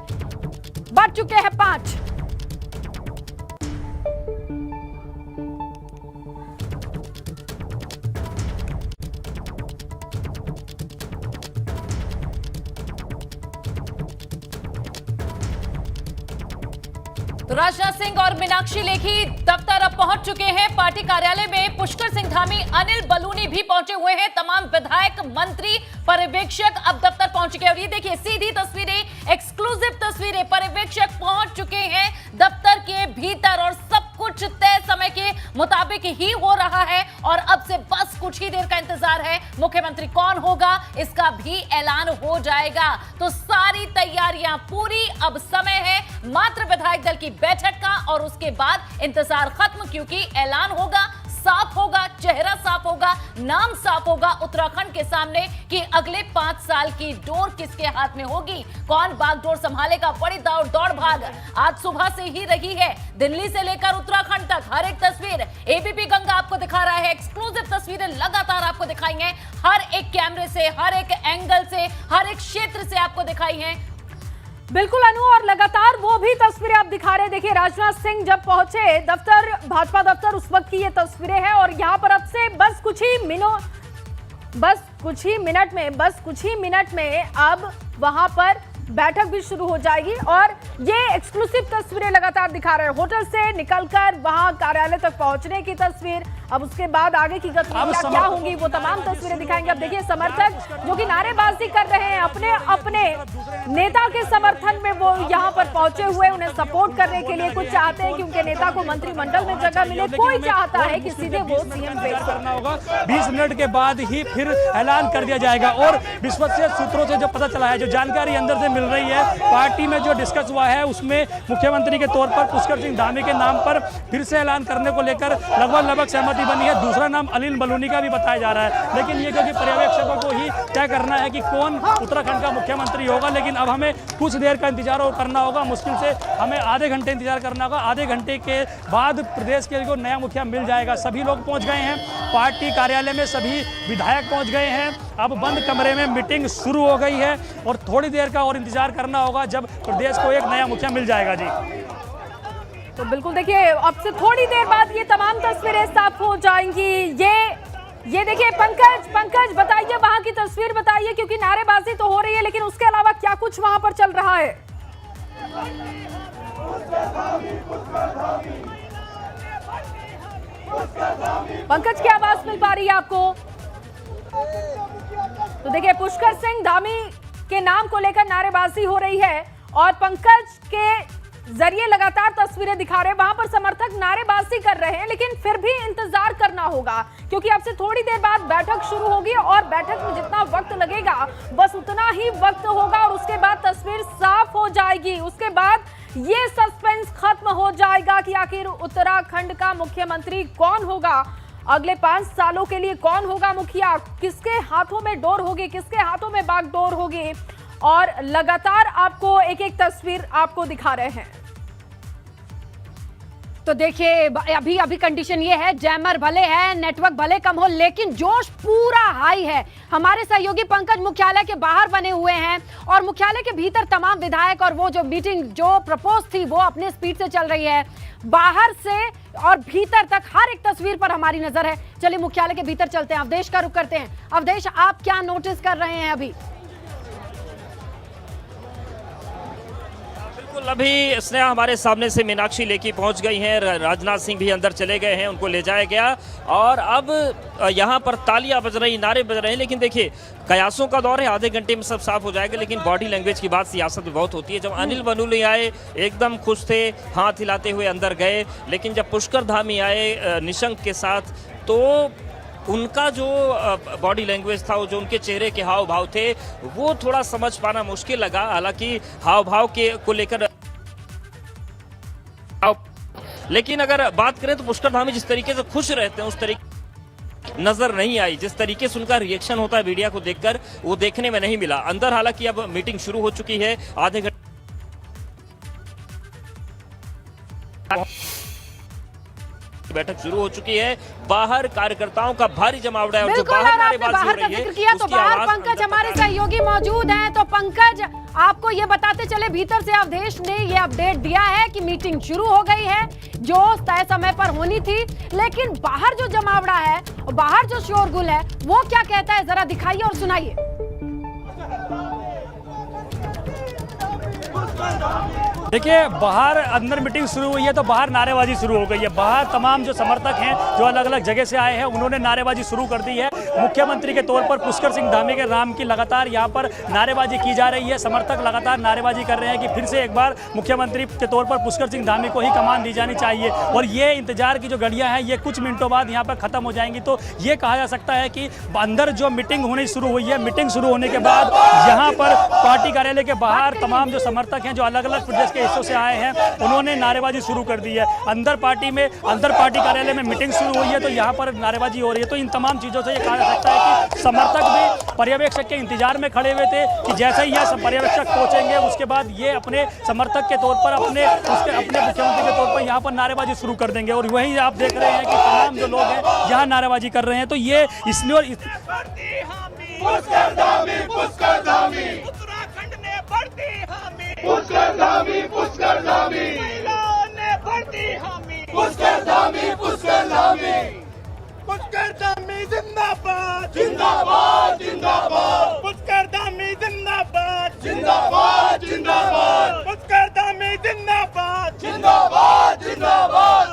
बढ़ चुके हैं 5। तो राजनाथ सिंह और मीनाक्षी लेखी दफ्तर अब पहुंच चुके हैं। पार्टी कार्यालय में पुष्कर सिंह धामी, अनिल बलूनी भी पहुंचे हुए हैं। तमाम विधायक, मंत्री, पर्यवेक्षक अब दफ्तर पहुंच चुके हैं और ये देखिए सीधी तस्वीरें, एक्सक्लूसिव तस्वीरें, पर्यवेक्षक पहुंच चुके हैं दफ्तर के भीतर और सब कुछ तय समय के मुताबिक ही हो रहा है और अब से बस कुछ ही देर का इंतजार है। मुख्यमंत्री कौन होगा इसका भी ऐलान हो जाएगा। तो सारी तैयारियां पूरी, अब समय है मात्र विधायक दल की बैठक का और उसके बाद इंतजार खत्म, क्योंकि ऐलान होगा, साफ होगा, चेहरा साफ होगा, नाम साफ होगा उत्तराखंड के सामने कि अगले 5 साल की डोर किसके हाथ में होगी, कौन बागडोर संभालेगा। बड़ी दौड़ भाग आज सुबह से ही रही है, दिल्ली से लेकर उत्तराखंड तक हर एक तस्वीर एबीपी गंगा आपको दिखा रहा है। एक्सक्लूसिव तस्वीरें लगातार आपको दिखाई हैं, हर एक कैमरे से, हर एक एंगल से, हर एक क्षेत्र से आपको दिखाई है। बिल्कुल अनु, और लगातार वो भी तस्वीरें आप दिखा रहे हैं। देखिए राजनाथ सिंह जब पहुंचे दफ्तर, भाजपा दफ्तर, उस वक्त की ये तस्वीरें हैं और यहाँ पर अब से बस कुछ ही मिनट में अब वहां पर बैठक भी शुरू हो जाएगी और ये एक्सक्लूसिव तस्वीरें लगातार दिखा रहे हैं। होटल से निकलकर वहां कार्यालय तक पहुंचने की तस्वीर, अब उसके बाद आगे की गतिविधियां क्या होंगी वो तमाम तस्वीरें दिखाएंगे। अब देखिए समर्थक जो कि नारेबाजी कर रहे हैं अपने अपने नेता के समर्थन में, वो यहाँ पर पहुंचे हुए, उन्हें सपोर्ट करने के लिए। कुछ चाहते हैं कि उनके नेता को मंत्रिमंडल में जगह मिले, कोई चाहता है कि सीधे वो सीएम फेस करना होगा। 20 मिनट के बाद ही फिर ऐलान कर दिया जाएगा और विश्वसनीय सूत्रों से जो पता चला है, जो जानकारी अंदर से मिल रही है, पार्टी में जो डिस्कस हुआ है उसमें मुख्यमंत्री के तौर पर पुष्कर सिंह धामी के नाम पर फिर से ऐलान करने को लेकर लगभग सहमति बनी है। दूसरा नाम अनिल बलूनी का भी बताया जा रहा है, लेकिन ये क्योंकि पर्यवेक्षकों को ही तय करना है कि कौन उत्तराखंड का मुख्यमंत्री होगा। लेकिन अब हमें कुछ देर का इंतजार और करना होगा, मुश्किल से हमें आधे घंटे इंतजार करना होगा। आधे घंटे के बाद प्रदेश के जो नया मुखिया मिल जाएगा। सभी लोग पहुंच गए हैं पार्टी कार्यालय में, सभी विधायक पहुंच गए हैं। अब बंद कमरे में मीटिंग शुरू हो गई है और थोड़ी देर का और इंतजार करना होगा जब प्रदेश को एक नया मुखिया मिल जाएगा। जी तो बिल्कुल देखिए अब से थोड़ी देर बाद ये तमाम तस्वीरें साफ हो जाएंगी। ये देखिए पंकज बताइए, वहां की तस्वीर बताइए, क्योंकि नारेबाजी तो हो रही है लेकिन उसके अलावा क्या कुछ वहां पर चल रहा है। पंकज की आवाज मिल पा रही है आपको? तो देखिए पुष्कर सिंह धामी के नाम को लेकर नारेबाजी हो रही है और पंकज के जरिए लगातार तस्वीरें दिखा रहे हैं। वहां पर समर्थक नारेबाजी कर रहे हैं, लेकिन फिर भी इंतजार करना होगा क्योंकि अब से थोड़ी देर बाद बैठक शुरू होगी और बैठक में जितना वक्त लगेगा बस उतना ही वक्त होगा और उसके बाद तस्वीर साफ हो जाएगी। उसके बाद ये सस्पेंस खत्म हो जाएगा कि आखिर उत्तराखंड का मुख्यमंत्री कौन होगा, अगले 5 सालों के लिए कौन होगा मुखिया, किसके हाथों में डोर होगी, किसके हाथों में बागडोर होगी। और लगातार आपको एक एक तस्वीर आपको दिखा रहे हैं। तो देखिए अभी कंडीशन ये है, जैमर भले है, नेटवर्क भले कम हो, लेकिन जोश पूरा हाई है। हमारे सहयोगी पंकज मुख्यालय के बाहर बने हुए हैं और मुख्यालय के भीतर तमाम विधायक और वो जो मीटिंग जो प्रपोज थी वो अपने स्पीड से चल रही है। बाहर से और भीतर तक हर एक तस्वीर पर हमारी नजर है। चलिए मुख्यालय के भीतर चलते हैं, अवधेश का रुख करते हैं। अवधेश, आप क्या नोटिस कर रहे हैं अभी? अभी स्नेहा हमारे सामने से मीनाक्षी लेखी पहुंच गई हैं, राजनाथ सिंह भी अंदर चले गए हैं, उनको ले जाया गया और अब यहां पर तालियां बज रही, नारे बज रहे हैं। लेकिन देखिए कयासों का दौर है, आधे घंटे में सब साफ हो जाएगा। लेकिन बॉडी लैंग्वेज की बात सियासत में बहुत होती है। जब अनिल बलूनी आए एकदम खुश थे, हाथ हिलाते हुए अंदर गए, लेकिन जब पुष्कर धामी आए निशंक के साथ तो उनका जो बॉडी लैंग्वेज था, जो उनके चेहरे के हाव भाव थे वो थोड़ा समझ पाना मुश्किल लगा। हालांकि हाव भाव के को लेकर, लेकिन अगर बात करें तो पुष्कर धामी जिस तरीके से खुश रहते हैं उस तरीके नजर नहीं आई। जिस तरीके से उनका रिएक्शन होता है मीडिया को देखकर वो देखने में नहीं मिला। अंदर हालांकि अब मीटिंग शुरू हो चुकी है, आधे घंटे बैठक शुरू हो चुकी है। बाहर कार्यकर्ताओं का भारी जमावड़ा है और जो बाहर नारेबाजी हो रही है किया तो बाहर पंकज हमारे सहयोगी मौजूद हैं। तो पंकज, आपको ये बताते चले भीतर से अवधेश ने ये अपडेट दिया है कि मीटिंग शुरू हो गई है जो तय समय पर होनी थी, लेकिन बाहर जो जमावड़ा है और बाहर जो शोरगुल है वो क्या कहता है, जरा दिखाइए और सुनाइए। देखिए बाहर अंदर मीटिंग शुरू हुई है तो बाहर नारेबाजी शुरू हो गई है। बाहर तमाम जो समर्थक हैं जो अलग अलग जगह से आए हैं उन्होंने नारेबाजी शुरू कर दी है। मुख्यमंत्री के तौर पर पुष्कर सिंह धामी के नाम की लगातार यहाँ पर नारेबाजी की जा रही है। समर्थक लगातार नारेबाजी कर रहे हैं कि फिर से एक बार मुख्यमंत्री के तौर पर पुष्कर सिंह धामी को ही कमान दी जानी चाहिए और ये इंतजार की जो घड़ियाँ हैं ये कुछ मिनटों बाद यहाँ पर खत्म हो जाएंगी। तो ये कहा जा सकता है कि अंदर जो मीटिंग होनी शुरू हुई है, मीटिंग शुरू होने के बाद यहाँ पर पार्टी कार्यालय के बाहर तमाम जो समर्थक हैं जो अलग अलग प्रदेश के हिस्सों से आए हैं उन्होंने नारेबाजी शुरू कर दी है। अंदर पार्टी कार्यालय में मीटिंग शुरू हुई है तो यहाँ पर नारेबाजी हो रही है। तो इन तमाम चीज़ों से ये कहा जा सकता है कि समर्थक भी पर्यवेक्षक के इंतजार में खड़े हुए थे कि जैसे ही यह पर्यवेक्षक पहुंचेंगे उसके बाद ये अपने समर्थक के तौर पर अपने मुख्यमंत्री के तौर पर यहाँ पर नारेबाजी शुरू कर देंगे। और वही आप देख रहे हैं कि तमाम जो लोग हैं यहाँ नारेबाजी कर रहे हैं। तो ये इसलिए जिंदाबाद जिंदाबाद जिंदाबाद, पुष्कर धामी जिंदाबाद जिंदाबाद जिंदाबाद, पुष्कर धामी जिंदाबाद जिंदाबाद जिंदाबाद।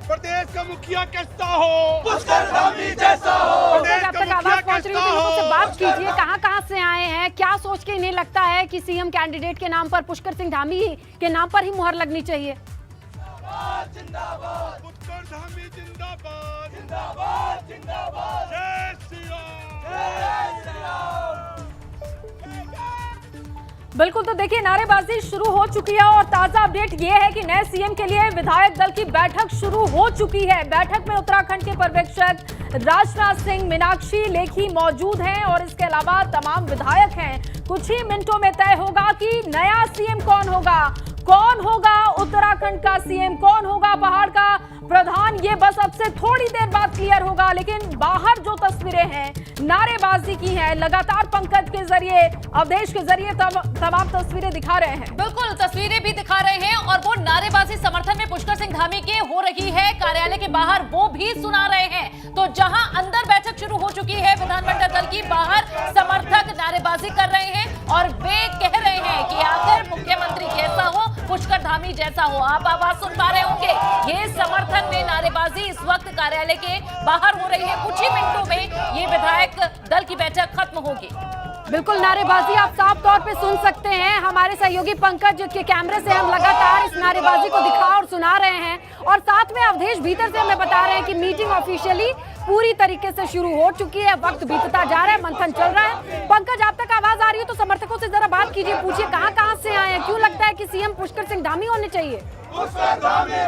प्रदेश का मुखिया कैसा हो, पुष्कर धामी जैसा हो। जब तक आवाज पहुंच रही है तो बात कीजिए, कहां से आए हैं, क्या सोच के इन्हें लगता है कि सीएम कैंडिडेट के नाम पर पुष्कर सिंह धामी के नाम पर ही मुहर लगनी चाहिए? जिंदाबाद पुष्कर धामी जिंदाबाद जिंदाबाद जिंदाबाद, जय श्री राम जय श्री राम। बिल्कुल, तो देखिए नारेबाजी शुरू हो चुकी है और ताजा अपडेट ये है कि नए सीएम के लिए विधायक दल की बैठक शुरू हो चुकी है। बैठक में उत्तराखंड के पर्यवेक्षक राजनाथ सिंह, मीनाक्षी लेखी मौजूद हैं और इसके अलावा तमाम विधायक हैं। कुछ ही मिनटों में तय होगा कि नया सीएम कौन होगा उत्तराखंड का सीएम, कौन होगा पहाड़ का प्रधान, ये बस अब से थोड़ी देर बाद क्लियर होगा। लेकिन बाहर जो तस्वीरें हैं नारेबाजी की हैं, लगातार पंकज के जरिए, अवधेश के जरिए तमाम तस्वीरें दिखा रहे हैं। बिल्कुल, तस्वीरें भी दिखा रहे हैं और वो नारेबाजी समर्थन में पुष्कर सिंह धामी के हो रही है कार्यालय के बाहर, वो भी सुना रहे हैं। तो जहां अंदर बैठक शुरू हो चुकी है विधानमंडल दल की, बाहर समर्थक नारेबाजी कर रहे हैं और वे कह रहे हैं कि आखिर मुख्यमंत्री कैसा हो, पुष्कर धामी जैसा हो। आप आवाज सुन पा रहे होंगे, ये समर्थन में नारेबाजी इस वक्त कार्यालय के बाहर हो रही है। कुछ ही मिनटों में ये विधायक दल की बैठक खत्म होगी। बिल्कुल नारेबाजी आप साफ तौर पे सुन सकते हैं। हमारे सहयोगी पंकज के कैमरे से हम लगातार इस नारेबाजी को दिखा और सुना रहे हैं, और साथ में अवधेश भीतर से हमें बता रहे हैं कि मीटिंग ऑफिशियली पूरी तरीके से शुरू हो चुकी है, वक्त बीतता जा रहा है, मंथन चल रहा है। पंकज, आप तक आवाज आ रही है तो समर्थकों से जरा बात कीजिए, पूछिए कहां से आए हैं, क्यों लगता है कि सीएम पुष्कर सिंह धामी होने चाहिए?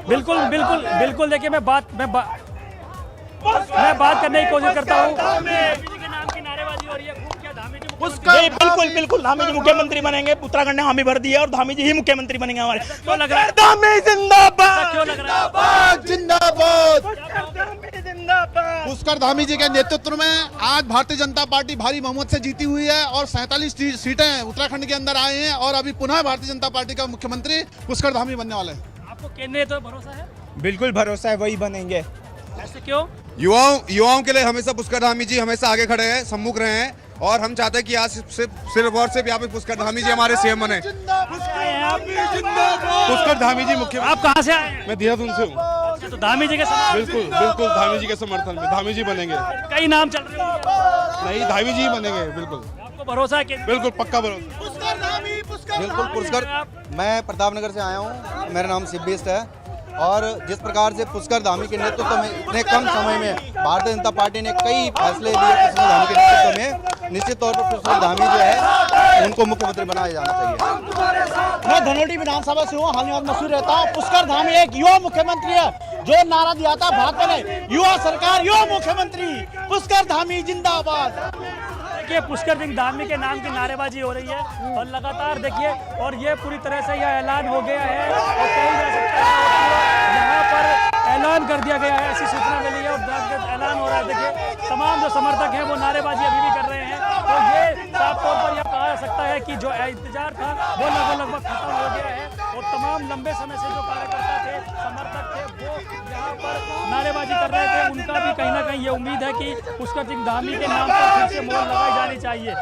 बिल्कुल बिल्कुल बिल्कुल, देखिए मैं बात करने की कोशिश करता हूँ। बिल्कुल बिल्कुल, धामी जी मुख्यमंत्री बनेंगे। उत्तराखंड ने हामी भर दी है और धामी जी ही मुख्यमंत्री बनेंगे हमारे। क्यों लग रहा है? धामी जिंदाबाद, क्यों लग रहा है? जिंदाबाद। पुष्कर धामी जी के नेतृत्व में आज भारतीय जनता पार्टी भारी बहुमत से जीती हुई है और 47 सीटें उत्तराखंड के अंदर आए हैं और अभी पुनः भारतीय जनता पार्टी का मुख्यमंत्री पुष्कर धामी बनने वाले हैं। आपको केंद्रीय तो भरोसा है? बिल्कुल भरोसा है, वही बनेंगे। ऐसे क्यों? युवाओं के लिए हमेशा पुष्कर धामी जी हमेशा आगे खड़े हैं, सम्मुख रहे हैं, और हम चाहते हैं कि आज सिर्फ और सिर्फ यहाँ पे पुष्कर धामी जी हमारे सीएम बने। पुष्कर धामी जी मुख्य। आप कहाँ से आए हैं? मैं देहरादून से हूँ। तो धामी जी के बिल्कुल धामी जी के समर्थन में धामी जी बनेंगे। कई नाम चल रहे हैं। नहीं, धामी जी बनेंगे। बिल्कुल आपको भरोसा है? बिल्कुल पक्का भरोसा। बिल्कुल पुष्कर, मैं प्रतापनगर से आया हूँ, मेरा नाम शिवबिस्ट है, और जिस प्रकार से पुष्कर धामी के नेतृत्व में इतने कम समय में भारतीय जनता पार्टी ने कई फैसले लिए पुष्कर धामी के नेतृत्व में, निश्चित तौर पर पुष्कर धामी जो है उनको मुख्यमंत्री बनाया जाना चाहिए। मैं धनोल्टी विधानसभा से हूँ, हाल मशहूर रहता हूँ। पुष्कर धामी एक युवा मुख्यमंत्री है, जो नारा दिया था भाजपा ने, युवा सरकार युवा मुख्यमंत्री, पुष्कर धामी जिंदाबाद। देखिए पुष्कर सिंह धामी के नाम की नारेबाजी हो रही है और लगातार देखिए, और ये पूरी तरह से यह ऐलान हो गया है और कहीं जा सकता है यहाँ पर ऐलान कर दिया गया है, ऐसी सूचना मिली है और ऐलान हो रहा है। देखिए तमाम जो समर्थक हैं वो नारेबाजी अभी भी कर रहे हैं, तो ये साफ तौर पर यह कहा जा सकता है कि जो इंतजार था वो लगभग खत्म हो गया है और तमाम लंबे समय से जो कार्यकर्ता थे, समर्थक थे, वो यहाँ पर नारेबाजी कर रहे थे। उनका भी कहीं ना कहीं ये उम्मीद है कि पुष्कर सिंह धामी के नाम पर फिर से मोहर लगाई जानी चाहिए।